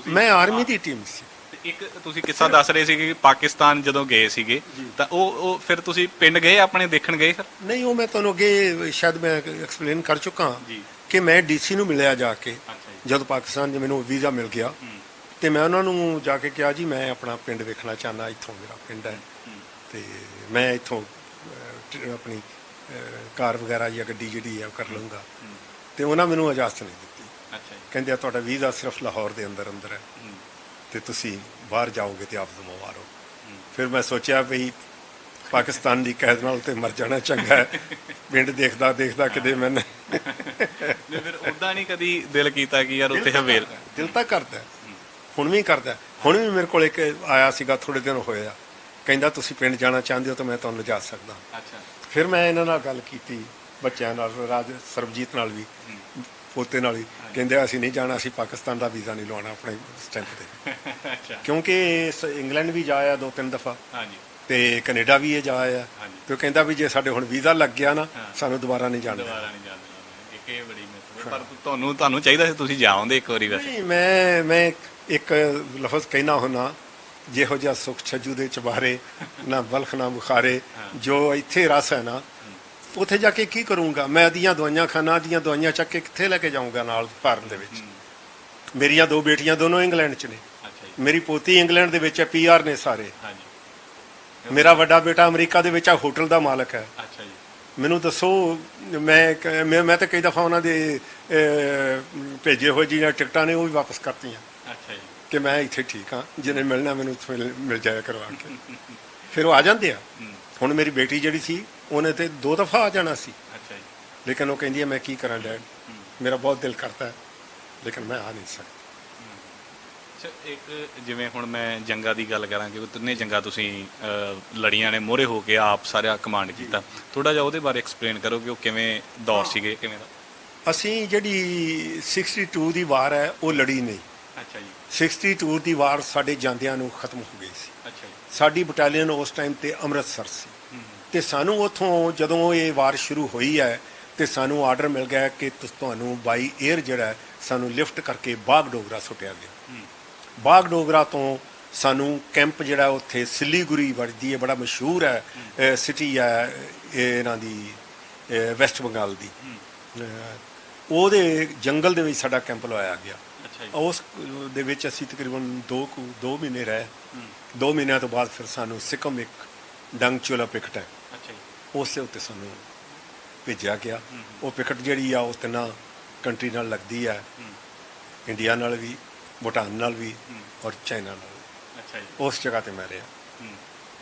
ਮੈਂ ਆਰਮੀ ਦੀ ਟੀਮ ਸੀ। ਇੱਕ ਤੁਸੀਂ ਕਿੱਸਾ ਦੱਸ ਰਹੇ ਸੀ ਕਿ ਪਾਕਿਸਤਾਨ ਜਦੋਂ ਗਏ ਸੀਗੇ, ਤਾਂ ਉਹ ਫਿਰ ਤੁਸੀਂ ਪਿੰਡ ਗਏ ਆਪਣੇ, ਦੇਖਣ ਗਏ? ਫਿਰ ਨਹੀਂ, ਉਹ ਮੈਂ ਤੁਹਾਨੂੰ ਅੱਗੇ ਸ਼ਾਇਦ ਮੈਂ ਐਕਸਪਲੇਨ ਕਰ ਚੁੱਕਾ ਕਿ ਮੈਂ ਡੀਸੀ ਨੂੰ ਮਿਲਿਆ ਜਾ ਕੇ, ਜਦੋਂ ਪਾਕਿਸਤਾਨ 'ਚ ਮੈਨੂੰ ਵੀਜ਼ਾ ਮਿਲ ਗਿਆ, ਤੇ ਮੈਂ ਉਹਨਾਂ ਨੂੰ ਜਾ ਕੇ ਕਿਹਾ ਜੀ ਮੈਂ ਆਪਣਾ ਪਿੰਡ ਵੇਖਣਾ ਚਾਹੁੰਦਾ, ਇੱਥੋਂ ਮੇਰਾ ਪਿੰਡ ਹੈ, ਤੇ ਮੈਂ ਇੱਥੋਂ ਆਪਣੀ ਕਾਰ ਵਗੈਰਾ ਜਾਂ ਗੱਡੀ ਜਿਹੜੀ ਹੈ ਉਹ ਕਰ ਲਊਂਗਾ। ਤੇ ਉਹਨਾਂ ਮੈਨੂੰ ਇਜਾਜ਼ਤ ਨਹੀਂ ਦਿੱਤੀ। ਕਹਿੰਦੇ ਤੁਹਾਡਾ ਵੀਜ਼ਾ ਸਿਰਫ ਲਾਹੌਰ ਦੇ ਅੰਦਰ ਹੈ, ਤੇ ਤੁਸੀਂ ਬਾਹਰ ਜਾਓਗੇ ਤੇ ਆਪ ਜ਼ਿੰਮੇਵਾਰ ਹੋ। ਫਿਰ ਮੈਂ ਸੋਚਿਆ ਵੀ ਪਾਕਿਸਤਾਨ ਦੀ ਕੈਦ ਨਾਲ ਤੇ ਮਰ ਜਾਣਾ ਚੰਗਾ ਹੈ, ਪਿੰਡ ਦੇਖਦਾ ਕਿਤੇ ਮੈਨੇ। ਫਿਰ ਉਦਾਂ ਨਹੀਂ ਕਦੀ ਦਿਲ ਕੀਤਾ ਕਿ ਯਾਰ ਉੱਥੇ ਹਵੇਲ? ਦਿਲ ਤਾਂ ਕਰਦਾ, ਹੁਣ ਵੀ ਕਰਦਾ। ਹੁਣ ਵੀ ਮੇਰੇ ਕੋਲ ਇੱਕ ਆਇਆ ਸੀਗਾ, ਥੋੜੇ ਦਿਨ ਹੋਏ ਆ, ਕਹਿੰਦਾ ਤੁਸੀਂ ਪਿੰਡ ਜਾਣਾ ਚਾਹੁੰਦੇ ਹੋ ਤਾਂ ਮੈਂ ਤੁਹਾਨੂੰ ਲਿਜਾ ਸਕਦਾ। ਅੱਛਾ। ਫਿਰ ਮੈਂ ਇਹਨਾਂ ਨਾਲ ਗੱਲ ਕੀਤੀ, ਬੱਚਿਆਂ ਨਾਲ, ਰਾਜ ਸਰਬਜੀਤ ਨਾਲ ਵੀ, ਪੋਤੇ ਨਾਲ ਵੀ, ਕਹਿੰਦੇ ਅਸੀਂ ਨਹੀਂ ਜਾਣਾ, ਅਸੀਂ ਪਾਕਿਸਤਾਨ ਦਾ ਵੀਜ਼ਾ ਨਹੀਂ ਲਵਾਉਣਾ ਆਪਣੇ ਸਟੈਂਪ ਤੇ। ਅੱਛਾ। ਕਿਉਂਕਿ ਇੰਗਲੈਂਡ ਵੀ ਜਾ ਆਇਆ 2-3 ਦਫਾ ਹਾਂਜੀ। ਤੇ ਕੈਨੇਡਾ ਵੀ ਇਹ ਜਾ ਆਇਆ, ਤੇ ਉਹ ਕਹਿੰਦਾ ਵੀ ਜੇ ਸਾਡੇ ਹੁਣ ਵੀਜ਼ਾ ਲੱਗ ਗਿਆ ਨਾ, ਸਾਨੂੰ ਦੁਬਾਰਾ ਨਹੀਂ ਜਾਣਾ। ਦੁਬਾਰਾ ਨਹੀਂ ਜਾਣਾ। ਇਹ ਬੜੀ ਮਿਹਰਬਾਨੀ। ਪਰ ਤੁਹਾਨੂੰ ਚਾਹੀਦਾ ਸੀ ਤੁਸੀਂ ਜਾਓਂਦੇ ਇੱਕ ਵਾਰੀ ਵੈਸੇ। ਨਹੀਂ, ਮੈਂ ਇੱਕ ਲਫ਼ਜ਼ ਕਹਿਣਾ ਹੁੰਨਾ, ਜਿਹੋ ਜਿਹਾ ਸੁਖ ਛੱਜੂ ਦੇ ਚਬਾਰੇ, ਨਾ ਬਲਖ ਨਾ ਬੁਖਾਰੇ, ਜੋ ਇੱਥੇ ਰਸ ਹੈ ਨਾ, ਉੱਥੇ ਜਾ ਕੇ ਕੀ ਕਰੂੰਗਾ ਮੈਂ? ਅੱਧੀਆਂ ਦਵਾਈਆਂ ਖਾਣਾ, ਅੱਧੀਆਂ ਦਵਾਈਆਂ ਚੱਕ ਕੇ ਕਿੱਥੇ ਲੈ ਕੇ ਜਾਊਂਗਾ ਨਾਲ ਭਾਰਤ ਦੇ ਵਿੱਚ? ਮੇਰੀਆਂ 2 ਬੇਟੀਆਂ ਦੋਨੋਂ ਇੰਗਲੈਂਡ 'ਚ ਨੇ, ਮੇਰੀ ਪੋਤੀ ਇੰਗਲੈਂਡ ਦੇ ਵਿੱਚ ਹੈ, PR ਨੇ ਸਾਰੇ। ਮੇਰਾ ਵੱਡਾ ਬੇਟਾ ਅਮਰੀਕਾ ਦੇ ਵਿੱਚ ਆ, ਹੋਟਲ ਦਾ ਮਾਲਕ ਹੈ। ਅੱਛਾ ਜੀ। ਮੈਨੂੰ ਦੱਸੋ, ਮੈਂ ਤਾਂ ਕਈ ਦਫਾ ਉਹਨਾਂ ਦੇ ਭੇਜੇ ਹੋਏ ਜਿਹੜੀਆਂ ਟਿਕਟਾਂ ਨੇ ਉਹ ਵੀ ਵਾਪਸ ਕਰਤੀਆਂ। ਅੱਛਾ ਜੀ। ਕਿ ਮੈਂ ਇੱਥੇ ਠੀਕ ਹਾਂ, ਜਿਹਨੇ ਮਿਲਣਾ ਮੈਨੂੰ ਉੱਥੋਂ ਮਿਲ ਜਾਇਆ ਕਰਵਾ ਕੇ। ਫਿਰ ਉਹ ਆ ਜਾਂਦੇ ਆ। ਹੁਣ ਮੇਰੀ ਬੇਟੀ ਜਿਹੜੀ ਸੀ, ਉਹਨੇ ਤੇ 2 ਦਫਾ ਆ ਜਾਣਾ ਸੀ। ਅੱਛਾ ਜੀ। ਲੇਕਿਨ ਉਹ ਕਹਿੰਦੀ ਹੈ ਮੈਂ ਕੀ ਕਰਾਂ ਡੈਡ, ਮੇਰਾ ਬਹੁਤ ਦਿਲ ਕਰਦਾ ਹੈ, ਲੇਕਿਨ ਮੈਂ ਆ ਨਹੀਂ ਸਕਦਾ। ਇੱਕ ਜਿਵੇਂ ਹੁਣ ਮੈਂ ਜੰਗਾਂ ਦੀ ਗੱਲ ਕਰਾਂ ਕਿ 3 ਜੰਗਾਂ ਤੁਸੀਂ ਲੜੀਆਂ ਨੇ, ਮੋਹਰੇ ਹੋ ਕੇ ਆਪ ਸਾਰਾ ਕਮਾਂਡ ਕੀਤਾ, ਥੋੜਾ ਜਿਹਾ ਉਹਦੇ ਬਾਰੇ ਐਕਸਪਲੇਨ ਕਰੋ ਕਿ ਉਹ ਕਿਵੇਂ ਦੌਰ ਸੀਗੇ, ਕਿਵੇਂ ਦਾ? ਅਸੀਂ ਜਿਹੜੀ 62 ਦੀ ਵਾਰ ਹੈ ਉਹ ਲੜੀ ਨਹੀਂ। ਅੱਛਾ ਜੀ। 62 ਦੀ ਵਾਰ ਸਾਡੇ ਜਾਂਦਿਆਂ ਨੂੰ ਖਤਮ ਹੋ ਗਈ ਸੀ। ਅੱਛਾ ਜੀ। ਸਾਡੀ ਬਟਾਲੀਅਨ ਉਸ ਟਾਈਮ ਤੇ ਅੰਮ੍ਰਿਤਸਰ ਸੀ, ਤੇ ਸਾਨੂੰ ਉੱਥੋਂ ਜਦੋਂ ਇਹ ਵਾਰ ਸ਼ੁਰੂ ਹੋਈ ਹੈ ਤੇ ਸਾਨੂੰ ਆਰਡਰ ਮਿਲ ਗਿਆ ਕਿ ਤੁਹਾਨੂੰ ਬਾਈ 에ਅਰ ਜਿਹੜਾ ਹੈ ਸਾਨੂੰ ਲਿਫਟ ਕਰਕੇ ਬਾਗ ਡੋਗਰਾ ਸੁੱਟਿਆ ਗਿਆ। ਬਾਗ ਡੋਗਰਾ ਤੋਂ ਸਾਨੂੰ ਕੈਂਪ ਜਿਹੜਾ ਉੱਥੇ ਸਿਲੀਗੁਰੀ ਵੜਦੀ ਹੈ, ਬੜਾ ਮਸ਼ਹੂਰ ਹੈ ਸਿਟੀ ਹੈ ਇਹਨਾਂ ਦੀ, ਵੈਸਟ ਬੰਗਾਲ ਦੀ, ਉਹਦੇ ਜੰਗਲ ਦੇ ਵਿੱਚ ਸਾਡਾ ਕੈਂਪ ਲਵਾਇਆ ਗਿਆ। ਉਸ ਦੇ ਵਿੱਚ ਅਸੀਂ ਤਕਰੀਬਨ 2 ਮਹੀਨੇ ਰਹੇ। 2 ਮਹੀਨਿਆਂ ਤੋਂ ਬਾਅਦ ਫਿਰ ਸਾਨੂੰ ਸਿਕਮ ਇੱਕ ਡੰਗ ਚੋਲਾ ਪਿਕਟ ਹੈ, ਉਸ ਦੇ ਉੱਤੇ ਸਾਨੂੰ ਭੇਜਿਆ ਗਿਆ। ਉਹ ਪਿਕਟ ਜਿਹੜੀ ਆ ਉਹ 3 ਕੰਟਰੀ ਨਾਲ ਲੱਗਦੀ ਹੈ, ਇੰਡੀਆ ਨਾਲ ਵੀ, ਭੂਟਾਨ ਨਾਲ ਵੀ ਔਰ ਚਾਈਨਾ ਨਾਲ। ਅੱਛਾ ਜੀ। ਉਸ ਜਗ੍ਹਾ ਤੇ ਮੈਂ ਰਿਹਾ।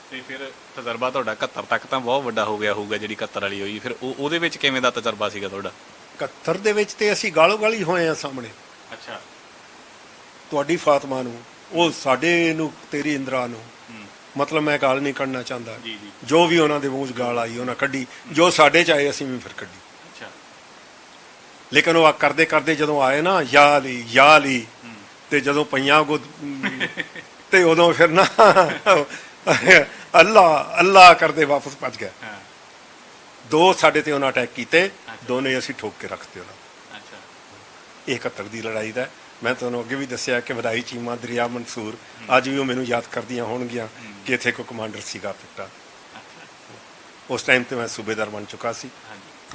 ਤੇ ਫਿਰ ਤਜਰਬਾ ਤੁਹਾਡਾ 71 ਤੱਕ ਤਾਂ ਬਹੁਤ ਵੱਡਾ ਹੋ ਗਿਆ ਹੋਊਗਾ, ਜਿਹੜੀ 71 ਵਾਲੀ ਹੋਈ, ਫਿਰ ਉਹਦੇ ਵਿੱਚ ਕਿਵੇਂ ਦਾ ਤਜਰਬਾ ਸੀਗਾ ਤੁਹਾਡਾ? 71 ਦੇ ਵਿੱਚ ਤੇ ਅਸੀਂ ਗਾਲੋ ਗਾਲੀ ਹੋਏ ਆ ਸਾਹਮਣੇ। ਅੱਛਾ। ਤੁਹਾਡੀ ਫਾਤਮਾ ਨੂੰ, ਉਹ ਸਾਡੇ ਨੂੰ, ਤੇਰੀ ਇੰਦਰਾ ਨੂੰ, ਮਤਲਬ ਮੈਂ ਗਾਲ ਨਹੀਂ ਕੱਢਣਾ ਚਾਹੁੰਦਾ, ਜੋ ਵੀ ਉਹਨਾਂ ਦੇ ਮੂੰਹ 'ਚ ਗਾਲ ਆਈ ਉਹਨਾਂ ਕੱਢੀ, ਜੋ ਸਾਡੇ 'ਚ ਆਏ ਅਸੀਂ ਵੀ ਫਿਰ ਕੱਢੀ। ਅੱਛਾ। ਲੇਕਿਨ ਉਹ ਕਰਦੇ ਕਰਦੇ ਜਦੋਂ ਆਏ ਨਾ, ਯਾ ਲਈ ਤੇ ਜਦੋਂ ਪਈਆਂ ਤੇ ਉਦੋਂ ਫਿਰ ਨਾ ਅੱਲਾ ਕਰਦੇ ਵਾਪਸ ਭੱਜ ਗਿਆ। 2 ਸਾਡੇ ਤੇ ਉਹਨਾਂ ਅਟੈਕ ਕੀਤੇ, ਦੋਨੇ ਅਸੀਂ ਠੋਕ ਕੇ ਰੱਖਤੇ ਉਹਨਾਂ। ਇਹ 71 ਦੀ ਲੜਾਈ ਦਾ। ਮੈਂ ਤੁਹਾਨੂੰ ਅੱਗੇ ਵੀ ਦੱਸਿਆ ਕਿ ਵਧਾਈ ਚੀਮਾ, ਦਰਿਆ ਮਨਸੂਰ, ਅੱਜ ਵੀ ਉਹ ਮੈਨੂੰ ਯਾਦ ਕਰਦੀਆਂ ਹੋਣਗੀਆਂ ਕਿ ਇੱਥੇ ਕੋਈ ਕਮਾਂਡਰ ਸੀਗਾ ਪਿਕਟਾ। ਉਸ ਟਾਈਮ ਤੇ ਮੈਂ ਸੂਬੇਦਾਰ ਬਣ ਚੁੱਕਾ ਸੀ,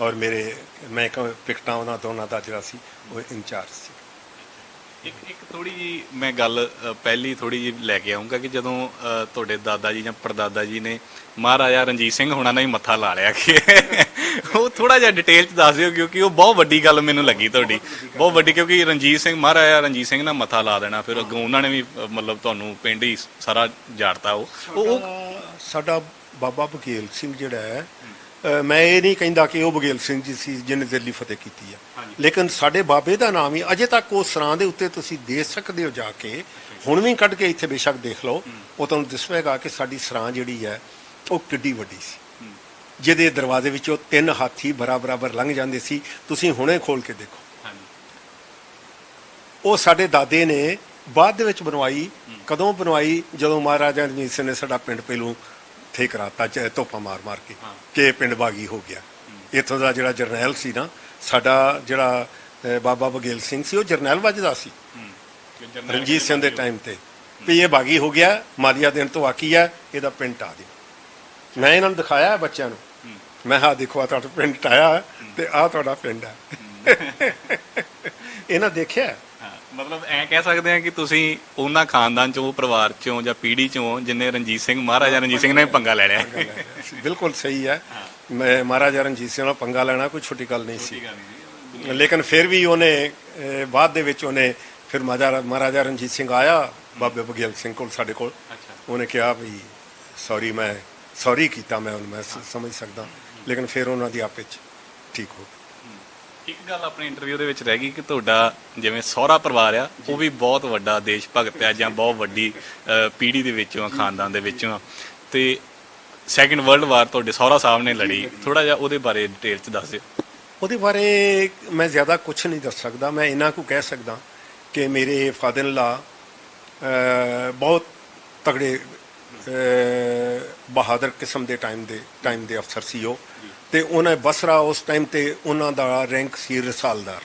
ਔਰ ਮੈਂ ਪਿਕਟਾਂ ਉਹਨਾਂ ਦੋਨਾਂ ਦਾ ਜਿਹੜਾ ਸੀ ਉਹ ਇੰਚਾਰਜ ਸੀ। ਇੱਕ ਥੋੜੀ ਜੀ ਮੈਂ ਗੱਲ ਪਹਿਲੀ ਥੋੜੀ ਜੀ ਲੈ ਕੇ ਆਉਂਗਾ ਕਿ ਜਦੋਂ ਤੁਹਾਡੇ ਦਾਦਾ ਜੀ ਜਾਂ ਪੜਦਾਦਾ ਜੀ ਨੇ ਮਹਾਰਾਜਾ ਰਣਜੀਤ ਸਿੰਘ ਹੋਣਾ ਨਾਲ ਹੀ ਮੱਥਾ ਲਾ ਲਿਆ, ਕਿ ਉਹ ਥੋੜਾ ਜਿਹਾ ਡਿਟੇਲ ਚ ਦੱਸ ਦਿਓ, ਕਿਉਂਕਿ ਉਹ ਬਹੁਤ ਵੱਡੀ ਗੱਲ ਮੈਨੂੰ ਲੱਗੀ ਤੁਹਾਡੀ, ਬਹੁਤ ਵੱਡੀ, ਕਿਉਂਕਿ ਮਹਾਰਾਜਾ ਰਣਜੀਤ ਸਿੰਘ ਨਾਲ ਮੱਥਾ ਲਾ ਦੇਣਾ, ਫਿਰ ਅੱਗੋਂ ਉਹਨਾਂ ਨੇ ਵੀ ਮਤਲਬ ਤੁਹਾਨੂੰ ਪਿੰਡ ਹੀ ਸਾਰਾ ਜਾੜਤਾ। ਉਹ ਸਾਡਾ ਬਾਬਾ ਬਘੇਲ ਸਿੰਘ ਜਿਹੜਾ ਹੈ, ਮੈਂ ਇਹ ਨਹੀਂ ਕਹਿੰਦਾ ਕਿ ਉਹ ਬਘੇਲ ਸਿੰਘ ਜੀ ਸੀ ਜਿਹਨੇ ਦਿੱਲੀ ਫਤਿਹ ਕੀਤੀ ਆ, ਲੇਕਿਨ ਸਾਡੇ ਬਾਬੇ ਦਾ ਨਾਮ ਹੀ ਅਜੇ ਤੱਕ ਉਹ ਸਰਾਂ ਦੇ ਉੱਤੇ ਤੁਸੀਂ ਦੇਖ ਸਕਦੇ ਹੋ ਜਾ ਕੇ, ਹੁਣ ਵੀ ਕੱਢ ਕੇ ਇੱਥੇ ਬੇਸ਼ੱਕ ਦੇਖ ਲਓ, ਉਹ ਤੁਹਾਨੂੰ ਦਿਸੇਗਾ ਕਿ ਸਾਡੀ ਸਰਾਂ ਜਿਹੜੀ ਹੈ ਉਹ ਕਿੱਡੀ ਵੱਡੀ ਸੀ, ਜਿਹਦੇ ਦਰਵਾਜ਼ੇ ਵਿੱਚੋਂ 3 ਹਾਥੀ ਬਰਾਬਰ ਲੰਘ ਜਾਂਦੇ ਸੀ। ਤੁਸੀਂ ਹੁਣੇ ਖੋਲ ਕੇ ਦੇਖੋ। ਉਹ ਸਾਡੇ ਦਾਦੇ ਨੇ ਬਾਅਦ ਦੇ ਵਿੱਚ ਬਣਵਾਈ। ਕਦੋਂ ਬਣਵਾਈ? ਜਦੋਂ ਮਹਾਰਾਜਾ ਰਣਜੀਤ ਸਿੰਘ ਨੇ ਸਾਡਾ ਪਿੰਡ ਪਹਿਲੋਂ ਠੀਕ ਕਰਾਤਾ, ਧੋਪਾ ਮਾਰ ਕੇ, ਕਿ ਪਿੰਡ ਬਾਗੀ ਹੋ ਗਿਆ। ਇੱਥੋਂ ਦਾ ਜਿਹੜਾ ਜਰਨੈਲ ਸੀ ਨਾ ਸਾਡਾ, ਜਿਹੜਾ ਬਾਬਾ ਬਘੇਲ ਸਿੰਘ ਸੀ, ਉਹ ਜਰਨੈਲ ਵੱਜਦਾ ਸੀ ਰਣਜੀਤ ਸਿੰਘ ਦੇ ਟਾਈਮ ਤੇ, ਵੀ ਇਹ ਬਾਗੀ ਹੋ ਗਿਆ, ਮਾਲੀਆ ਦੇਣ ਤੋਂ ਬਾਕੀ ਹੈ, ਇਹਦਾ ਪਿੰਡ ਢਾ ਦਿਓ। ਮੈਂ ਇਹਨਾਂ ਨੂੰ ਦਿਖਾਇਆ ਬੱਚਿਆਂ ਨੂੰ, ਮੈਂ ਹਾਂ ਦੇਖੋ ਆ ਤੁਹਾਡਾ ਪਿੰਡ ਢਾਇਆ ਤੇ ਆਹ ਤੁਹਾਡਾ ਪਿੰਡ ਹੈ। ਇਹਨਾਂ ਦੇਖਿਆ। ਮਤਲਬ ਐਂ ਕਹਿ ਸਕਦੇ ਆ ਕਿ ਤੁਸੀਂ ਉਹਨਾਂ ਖਾਨਦਾਨ ਚੋਂ, ਪਰਿਵਾਰ ਚੋਂ ਜਾਂ ਪੀੜ੍ਹੀ ਚੋਂ ਜਿੰਨੇ ਮਹਾਰਾਜਾ ਰਣਜੀਤ ਸਿੰਘ ਨੇ ਪੰਗਾ ਲੈ ਲਿਆ। ਬਿਲਕੁਲ ਸਹੀ ਹੈ। ਮੈਂ ਮਹਾਰਾਜਾ ਰਣਜੀਤ ਸਿੰਘ ਨਾਲ ਪੰਗਾ ਲੈਣਾ ਕੋਈ ਛੋਟੀ ਗੱਲ ਨਹੀਂ ਸੀ, ਲੇਕਿਨ ਫਿਰ ਵੀ ਉਹਨੇ ਬਾਅਦ ਦੇ ਵਿੱਚ ਉਹਨੇ ਫਿਰ ਮਹਾਰਾਜਾ ਰਣਜੀਤ ਸਿੰਘ ਆਇਆ ਬਾਬੇ ਬਘੇਲ ਸਿੰਘ ਕੋਲ, ਸਾਡੇ ਕੋਲ, ਉਹਨੇ ਕਿਹਾ ਵੀ ਸੌਰੀ ਕੀਤਾ, ਮੈਂ ਸਮਝ ਸਕਦਾ, ਲੇਕਿਨ ਫਿਰ ਉਹਨਾਂ ਦੀ ਆਪੇ 'ਚ ਠੀਕ ਹੋ ਗਈ। ਇੱਕ ਗੱਲ ਆਪਣੀ ਇੰਟਰਵਿਊ ਦੇ ਵਿੱਚ ਰਹਿ ਗਈ ਕਿ ਤੁਹਾਡਾ ਜਿਵੇਂ ਸਹੁਰਾ ਪਰਿਵਾਰ ਆ ਉਹ ਵੀ ਬਹੁਤ ਵੱਡਾ ਦੇਸ਼ ਭਗਤ ਆ ਜਾਂ ਬਹੁਤ ਵੱਡੀ ਪੀੜ੍ਹੀ ਦੇ ਵਿੱਚੋਂ ਆ, ਖਾਨਦਾਨ ਦੇ ਵਿੱਚੋਂ ਆ, ਤੇ ਸੈਕੰਡ ਵਰਲਡ ਵਾਰ ਤੁਹਾਡੇ ਸਹੁਰਾ ਸਾਹਿਬ ਨੇ ਲੜੀ। ਥੋੜਾ ਜਿਹਾ ਉਹਦੇ ਬਾਰੇ ਡਿਟੇਲ ਚ ਦੱਸ ਦਿਓ। ਉਹਦੇ ਬਾਰੇ ਮੈਂ ਜ਼ਿਆਦਾ ਕੁਝ ਨਹੀਂ ਦੱਸ ਸਕਦਾ। ਮੈਂ ਇੰਨਾ ਕੁ ਕਹਿ ਸਕਦਾ ਕਿ ਮੇਰੇ ਫਾਦਰ ਇਨ ਲਾ ਬਹੁਤ ਤਗੜੇ ਬਹਾਦਰ ਕਿਸਮ ਦੇ ਟਾਈਮ ਦੇ ਅਫਸਰ ਸੀ ਉਹ, ਤੇ ਉਹਨਾਂ ਬਸਰਾ ਉਸ ਟਾਈਮ ਤੇ ਉਹਨਾਂ ਦਾ ਰੈਂਕ ਸੀ ਰਸਾਲਦਾਰ,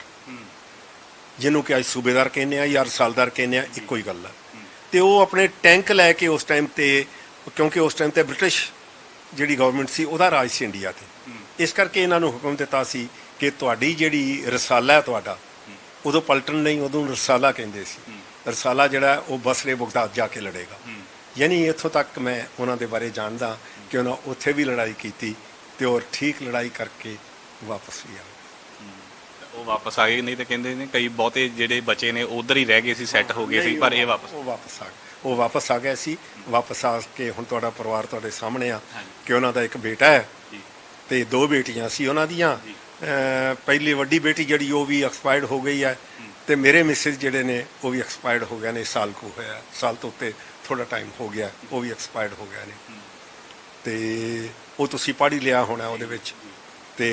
ਜਿਹਨੂੰ ਕਿ ਅੱਜ ਸੂਬੇਦਾਰ ਕਹਿੰਦੇ ਆ ਜਾਂ ਰਸਾਲਦਾਰ ਕਹਿੰਦੇ ਆ, ਇੱਕੋ ਹੀ ਗੱਲ ਹੈ। ਤੇ ਉਹ ਆਪਣੇ ਟੈਂਕ ਲੈ ਕੇ ਉਸ ਟਾਈਮ ਤੇ, ਕਿਉਂਕਿ ਉਸ ਟਾਈਮ ਤੇ ਬ੍ਰਿਟਿਸ਼ ਜਿਹੜੀ ਗਵਰਨਮੈਂਟ ਸੀ ਉਹਦਾ ਰਾਜ ਸੀ ਇੰਡੀਆ ਤੇ, ਇਸ ਕਰਕੇ ਇਹਨਾਂ ਨੂੰ ਹੁਕਮ ਦਿੱਤਾ ਸੀ ਕਿ ਤੁਹਾਡੀ ਜਿਹੜੀ ਰਸਾਲਾ ਹੈ ਤੁਹਾਡਾ, ਉਦੋਂ ਪਲਟਨ ਨਹੀਂ, ਉਦੋਂ ਰਸਾਲਾ ਕਹਿੰਦੇ ਸੀ। ਰਸਾਲਾ ਜਿਹੜਾ ਉਹ ਬਸਰੇ ਬਗਦਾਦ ਜਾ ਕੇ ਲੜੇਗਾ। ਯਾਨੀ ਇੱਥੋਂ ਤੱਕ ਮੈਂ ਉਹਨਾਂ ਦੇ ਬਾਰੇ ਜਾਣਦਾ ਕਿ ਉਹਨਾਂ ਉੱਥੇ ਵੀ ਲੜਾਈ ਕੀਤੀ ਤੇ ਉਹ ਠੀਕ ਲੜਾਈ ਕਰਕੇ ਵਾਪਸ ਵੀ ਆ ਗਏ। ਉਹ ਵਾਪਸ ਆ ਗਏ, ਨਹੀਂ ਤਾਂ ਕਹਿੰਦੇ ਨੇ ਕਈ ਬਹੁਤੇ ਜਿਹੜੇ ਬਚੇ ਨੇ ਉਧਰ ਹੀ ਰਹਿ ਗਏ ਸੀ, ਸੈੱਟ ਹੋ ਗਏ ਸੀ, ਪਰ ਇਹ ਵਾਪਸ ਆ ਗਏ। ਉਹ ਵਾਪਸ ਆ ਗਏ ਸੀ। ਵਾਪਸ ਆ ਕੇ ਹੁਣ ਤੁਹਾਡਾ ਪਰਿਵਾਰ ਤੁਹਾਡੇ ਸਾਹਮਣੇ ਆ ਕਿ ਉਹਨਾਂ ਦਾ ਇੱਕ ਬੇਟਾ ਹੈ ਤੇ 2 ਬੇਟੀਆਂ ਸੀ ਉਹਨਾਂ ਦੀਆਂ। ਪਹਿਲੀ ਵੱਡੀ ਬੇਟੀ ਜਿਹੜੀ ਉਹ ਵੀ ਐਕਸਪਾਇਰਡ ਹੋ ਗਈ ਹੈ, ਤੇ ਮੇਰੇ ਮਿਸਿਸ ਜਿਹੜੇ ਨੇ ਉਹ ਵੀ ਐਕਸਪਾਇਰਡ ਹੋ ਗਏ ਨੇ। ਸਾਲ ਕੁ ਹੋਇਆ, ਸਾਲ ਤੋਂ ਉੱਤੇ ਥੋੜਾ ਟਾਈਮ ਹੋ ਗਿਆ, ਉਹ ਵੀ ਐਕਸਪਾਇਰਡ ਹੋ ਗਏ ਨੇ। ਤੇ ਉਹ ਤੁਸੀਂ ਪੜ੍ਹ ਹੀ ਲਿਆ ਹੋਣਾ ਉਹਦੇ ਵਿੱਚ। ਤੇ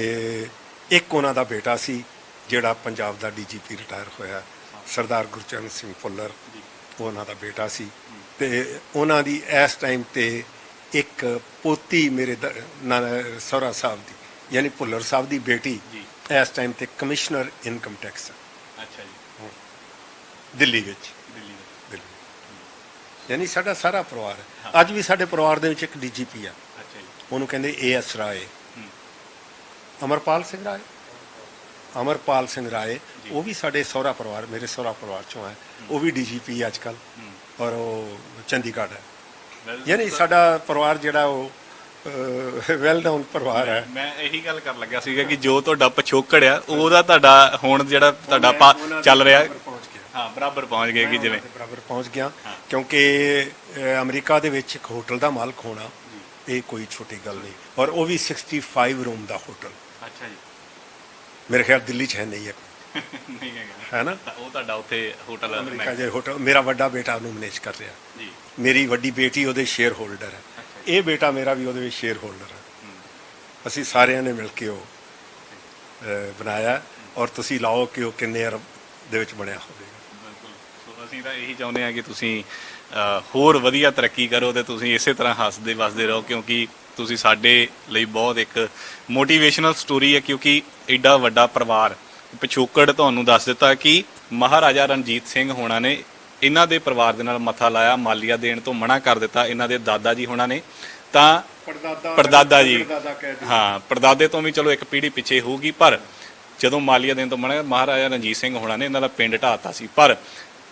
ਇੱਕ ਉਹਨਾਂ ਦਾ ਬੇਟਾ ਸੀ ਜਿਹੜਾ ਪੰਜਾਬ ਦਾ ਡੀਜੀਪੀ ਰਿਟਾਇਰ ਹੋਇਆ, ਸਰਦਾਰ ਗੁਰਚਰਨ ਸਿੰਘ ਭੁੱਲਰ, ਉਹ ਉਹਨਾਂ ਦਾ ਬੇਟਾ ਸੀ। ਤੇ ਉਹਨਾਂ ਦੀ ਇਸ ਟਾਈਮ ਤੇ ਇੱਕ ਪੋਤੀ ਮੇਰੇ ਸਹੁਰਾ ਸਾਹਿਬ ਦੀ, ਯਾਨੀ ਭੁੱਲਰ ਸਾਹਿਬ ਦੀ ਬੇਟੀ ਇਸ ਟਾਈਮ ਤੇ ਕਮਿਸ਼ਨਰ ਇਨਕਮ ਟੈਕਸ ਹੈ। ਅੱਛਾ ਜੀ। ਦਿੱਲੀ ਵਿੱਚ। ਯਾਨੀ ਸਾਡਾ ਸਾਰਾ ਪਰਿਵਾਰ ਹੈ। ਅੱਜ ਵੀ ਸਾਡੇ ਪਰਿਵਾਰ ਦੇ ਵਿੱਚ ਇੱਕ ਡੀਜੀਪੀ ਆ, ਉਹਨੂੰ ਕਹਿੰਦੇ ਏਐਸ ਰਾਏ, ਅਮਰਪਾਲ ਸਿੰਘ ਰਾਏ, ਉਹ ਵੀ ਸਾਡੇ ਸਹੁਰਾ ਪਰਿਵਾਰ, ਮੇਰੇ ਸਹੁਰਾ ਪਰਿਵਾਰ ਚੋਂ ਹੈ। ਉਹ ਵੀ ਡੀਜੀਪੀ ਅੱਜ ਕੱਲ, ਔਰ ਉਹ ਚੰਡੀਗੜ੍ਹ ਹੈ। ਯਾਨੀ ਸਾਡਾ ਪਰਿਵਾਰ ਜਿਹੜਾ ਉਹ ਵੈਲ ਨੋਨ ਪਰਿਵਾਰ ਹੈ। ਮੈਂ ਇਹੀ ਗੱਲ ਕਰਨ ਲੱਗਿਆ ਸੀਗਾ ਕਿ ਜੋ ਤੁਹਾਡਾ ਪਿਛੋਕੜ ਆ ਉਹਦਾ ਤੁਹਾਡਾ ਹੁਣ ਜਿਹੜਾ ਤੁਹਾਡਾ ਚੱਲ ਰਿਹਾ, ਹਾਂ, ਬਰਾਬਰ ਪਹੁੰਚ ਗਏ ਕਿ ਜਿਵੇਂ ਬਰਾਬਰ ਪਹੁੰਚ ਗਿਆ। ਕਿਉਂਕਿ ਅਮਰੀਕਾ ਦੇ ਵਿੱਚ ਇੱਕ ਹੋਟਲ ਦਾ ਮਾਲਕ ਹੋਣਾ ਇਹ ਕੋਈ ਛੋਟੀ ਗੱਲ ਨਹੀਂ, ਔਰ ਉਹ ਵੀ 65 ਰੂਮ ਦਾ ਹੋਟਲ। ਅੱਛਾ ਜੀ। ਮੇਰੇ ਖਿਆਲ ਦਿੱਲੀ 'ਚ ਹੈ ਨਹੀਂ ਹੈ ਨਹੀਂ ਹੈਗਾ, ਹੈ ਨਾ। ਉਹ ਤੁਹਾਡਾ ਉੱਥੇ ਹੋਟਲ ਅਮਰੀਕਾ ਦੇ ਹੋਟਲ, ਮੇਰਾ ਵੱਡਾ ਬੇਟਾ ਉਹਨੂੰ ਮੈਨੇਜ ਕਰ ਰਿਹਾ ਜੀ। ਮੇਰੀ ਵੱਡੀ ਬੇਟੀ ਉਹਦੇ ਸ਼ੇਅਰ ਹੋਲਡਰ ਹੈ। ਇਹ ਬੇਟਾ ਮੇਰਾ ਵੀ ਉਹਦੇ ਵਿੱਚ ਸ਼ੇਅਰ ਹੋਲਡਰ ਹੈ। ਅਸੀਂ ਸਾਰਿਆਂ ਨੇ ਮਿਲ ਕੇ ਉਹ ਬਣਾਇਆ, ਔਰ ਤੁਸੀਂ ਲਾਓ ਕਿ ਉਹ ਕਿੰਨੇ ਅਰਬ ਦੇ ਵਿੱਚ ਬਣਿਆ ਹੋਵੇਗਾ। ਬਿਲਕੁਲ। ਅਸੀਂ ਤਾਂ ਇਹੀ ਚਾਹੁੰਦੇ ਹਾਂ ਕਿ ਤੁਸੀਂ ਹੋਰ ਵਧੀਆ ਤਰੱਕੀ ਕਰੋ ਤੇ ਤੁਸੀਂ ਇਸੇ ਤਰ੍ਹਾਂ ਹੱਸਦੇ ਵਸਦੇ ਰਹੋ, ਕਿਉਂਕਿ ਤੁਸੀਂ ਸਾਡੇ ਲਈ ਬਹੁਤ ਇੱਕ ਮੋਟੀਵੇਸ਼ਨਲ ਸਟੋਰੀ ਹੈ। ਕਿਉਂਕਿ ਐਡਾ ਵੱਡਾ ਪਰਿਵਾਰ, ਪਿਛੋਕੜ ਤੁਹਾਨੂੰ ਦੱਸ ਦਿੱਤਾ ਕਿ ਮਹਾਰਾਜਾ ਰਣਜੀਤ ਸਿੰਘ ਹੋਣਾ ਨੇ ਇਹਨਾਂ ਦੇ ਪਰਿਵਾਰ ਦੇ ਨਾਲ ਮੱਥਾ ਲਾਇਆ, ਮਾਲੀਆ ਦੇਣ ਤੋਂ ਮਨਾ ਕਰ ਦਿੱਤਾ ਇਹਨਾਂ ਦੇ ਦਾਦਾ ਜੀ ਹੋਣਾ ਨੇ, ਤਾਂ ਪੜਦਾਦਾ ਜੀ, ਹਾਂ, ਪੜਦਾਦੇ ਤੋਂ ਵੀ ਚਲੋ ਇੱਕ ਪੀੜ੍ਹੀ ਪਿੱਛੇ ਹੋਊਗੀ, ਪਰ ਜਦੋਂ ਮਾਲੀਆ ਦੇਣ ਤੋਂ ਮਨਾ, ਮਹਾਰਾਜਾ ਰਣਜੀਤ ਸਿੰਘ ਹੋਣਾ ਨੇ ਇਹਨਾਂ ਦਾ ਪਿੰਡ ਢਾਤਾ ਸੀ। ਪਰ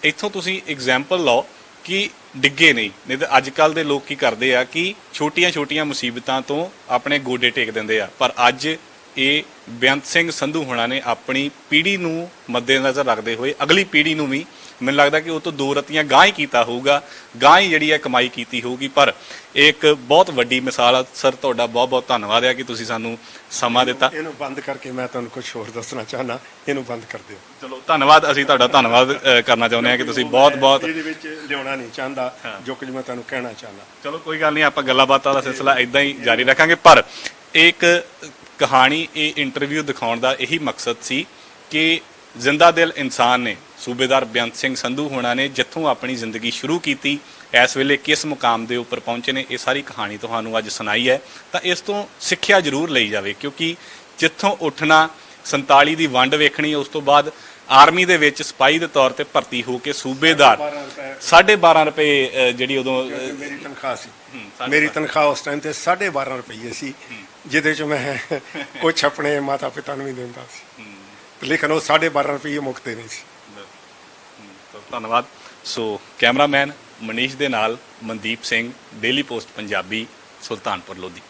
ਇੱਥੋਂ ਤੁਸੀਂ ਐਗਜ਼ਾਮਪਲ ਲਓ ਕਿ ਡਿੱਗੇ ਨਹੀਂ ਤਾਂ ਅੱਜ ਕੱਲ੍ਹ ਦੇ ਲੋਕ ਕੀ ਕਰਦੇ ਆ ਕਿ ਛੋਟੀਆਂ ਮੁਸੀਬਤਾਂ ਤੋਂ ਆਪਣੇ ਗੋਡੇ ਟੇਕ ਦਿੰਦੇ ਆ। ਪਰ ਅੱਜ ਇਹ ਬੇਅੰਤ ਸਿੰਘ ਸੰਧੂ ਹੋਣਾ ਨੇ ਆਪਣੀ ਪੀੜ੍ਹੀ ਨੂੰ ਮੱਦੇਨਜ਼ਰ ਰੱਖਦੇ ਹੋਏ ਅਗਲੀ ਪੀੜ੍ਹੀ ਨੂੰ ਵੀ, ਮੈਨੂੰ ਲੱਗਦਾ ਕਿ ਉਹ ਤੋਂ 2 ਰਤੀਆਂ ਗਾਂਹ ਹੀ ਕੀਤਾ ਹੋਊਗਾ, ਗਾਂਹ ਹੀ ਜਿਹੜੀ ਹੈ ਕਮਾਈ ਕੀਤੀ ਹੋਊਗੀ। ਪਰ ਇਹ ਇੱਕ ਬਹੁਤ ਵੱਡੀ ਮਿਸਾਲ ਆ। ਸਰ, ਤੁਹਾਡਾ ਬਹੁਤ ਬਹੁਤ ਧੰਨਵਾਦ ਹੈ ਕਿ ਤੁਸੀਂ ਸਾਨੂੰ ਸਮਾਂ ਦਿੱਤਾ। ਇਹਨੂੰ ਬੰਦ ਕਰਕੇ ਮੈਂ ਤੁਹਾਨੂੰ ਕੁਝ ਹੋਰ ਦੱਸਣਾ ਚਾਹਨਾ, ਇਹਨੂੰ ਬੰਦ ਕਰ ਦਿਓ। ਚਲੋ, ਧੰਨਵਾਦ। ਅਸੀਂ ਤੁਹਾਡਾ ਧੰਨਵਾਦ ਕਰਨਾ ਚਾਹੁੰਦੇ ਹਾਂ ਕਿ ਤੁਸੀਂ ਬਹੁਤ ਇਹਦੇ ਵਿੱਚ ਲਿਆਉਣਾ ਨਹੀਂ ਚਾਹੁੰਦਾ ਜੋ ਕੁਝ ਮੈਂ ਤੁਹਾਨੂੰ ਕਹਿਣਾ ਚਾਹੁੰਦਾ। ਚਲੋ, ਕੋਈ ਗੱਲ ਨਹੀਂ, ਆਪਾਂ ਗੱਲਾਂ ਬਾਤਾਂ ਦਾ ਸਿਲਸਿਲਾ ਇਦਾਂ ਹੀ ਜਾਰੀ ਰੱਖਾਂਗੇ। ਪਰ ਇੱਕ ਕਹਾਣੀ, ਇਹ ਇੰਟਰਵਿਊ ਦਿਖਾਉਣ ਦਾ ਇਹੀ ਮਕਸਦ ਸੀ ਕਿ ਜ਼ਿੰਦਾ ਦਿਲ ਇਨਸਾਨ ਨੇ, ਸੂਬੇਦਾਰ ਬੇਅੰਤ ਸਿੰਘ ਸੰਧੂ ਹੋਣਾ ਨੇ ਜਿੱਥੋਂ ਆਪਣੀ ਜ਼ਿੰਦਗੀ ਸ਼ੁਰੂ ਕੀਤੀ, ਇਸ ਵੇਲੇ ਕਿਸ ਮੁਕਾਮ ਦੇ ਉੱਪਰ ਪਹੁੰਚੇ ਨੇ, ਇਹ ਸਾਰੀ ਕਹਾਣੀ ਤੁਹਾਨੂੰ ਅੱਜ ਸੁਣਾਈ ਹੈ। ਤਾਂ ਇਸ ਤੋਂ ਸਿੱਖਿਆ ਜ਼ਰੂਰ ਲਈ ਜਾਵੇ, ਕਿਉਂਕਿ ਜਿੱਥੋਂ ਉੱਠਣਾ, 47 ਦੀ ਵੰਡ ਵੇਖਣੀ, ਉਸ ਤੋਂ ਬਾਅਦ ਆਰਮੀ ਦੇ ਵਿੱਚ ਸਿਪਾਹੀ ਦੇ ਤੌਰ ਤੇ ਭਰਤੀ ਹੋ ਕੇ ਸੂਬੇਦਾਰ, 12.5 ਰੁਪਏ ਜਿਹੜੀ ਉਦੋਂ ਮੇਰੀ ਤਨਖਾਹ ਸੀ। ਮੇਰੀ ਤਨਖਾਹ ਉਸ ਟਾਈਮ ਤੇ 12.5 ਰੁਪਏ ਸੀ, ਜਿਹਦੇ ਚ ਮੈਂ ਕੁਝ ਆਪਣੇ ਮਾਤਾ ਪਿਤਾ ਨੂੰ ਵੀ ਦਿੰਦਾ ਸੀ, ਲੇਕਿਨ ਉਹ 12.5 ਰੁਪਏ ਮੁਕਤੇ ਨਹੀਂ ਸੀ। ਧੰਨਵਾਦ। ਸੋ ਕੈਮਰਾਮੈਨ ਮਨੀਸ਼ ਦੇ ਨਾਲ ਮਨਦੀਪ ਸਿੰਘ, ਡੇਲੀ ਪੋਸਟ ਪੰਜਾਬੀ, ਸੁਲਤਾਨਪੁਰ ਲੋਧੀ।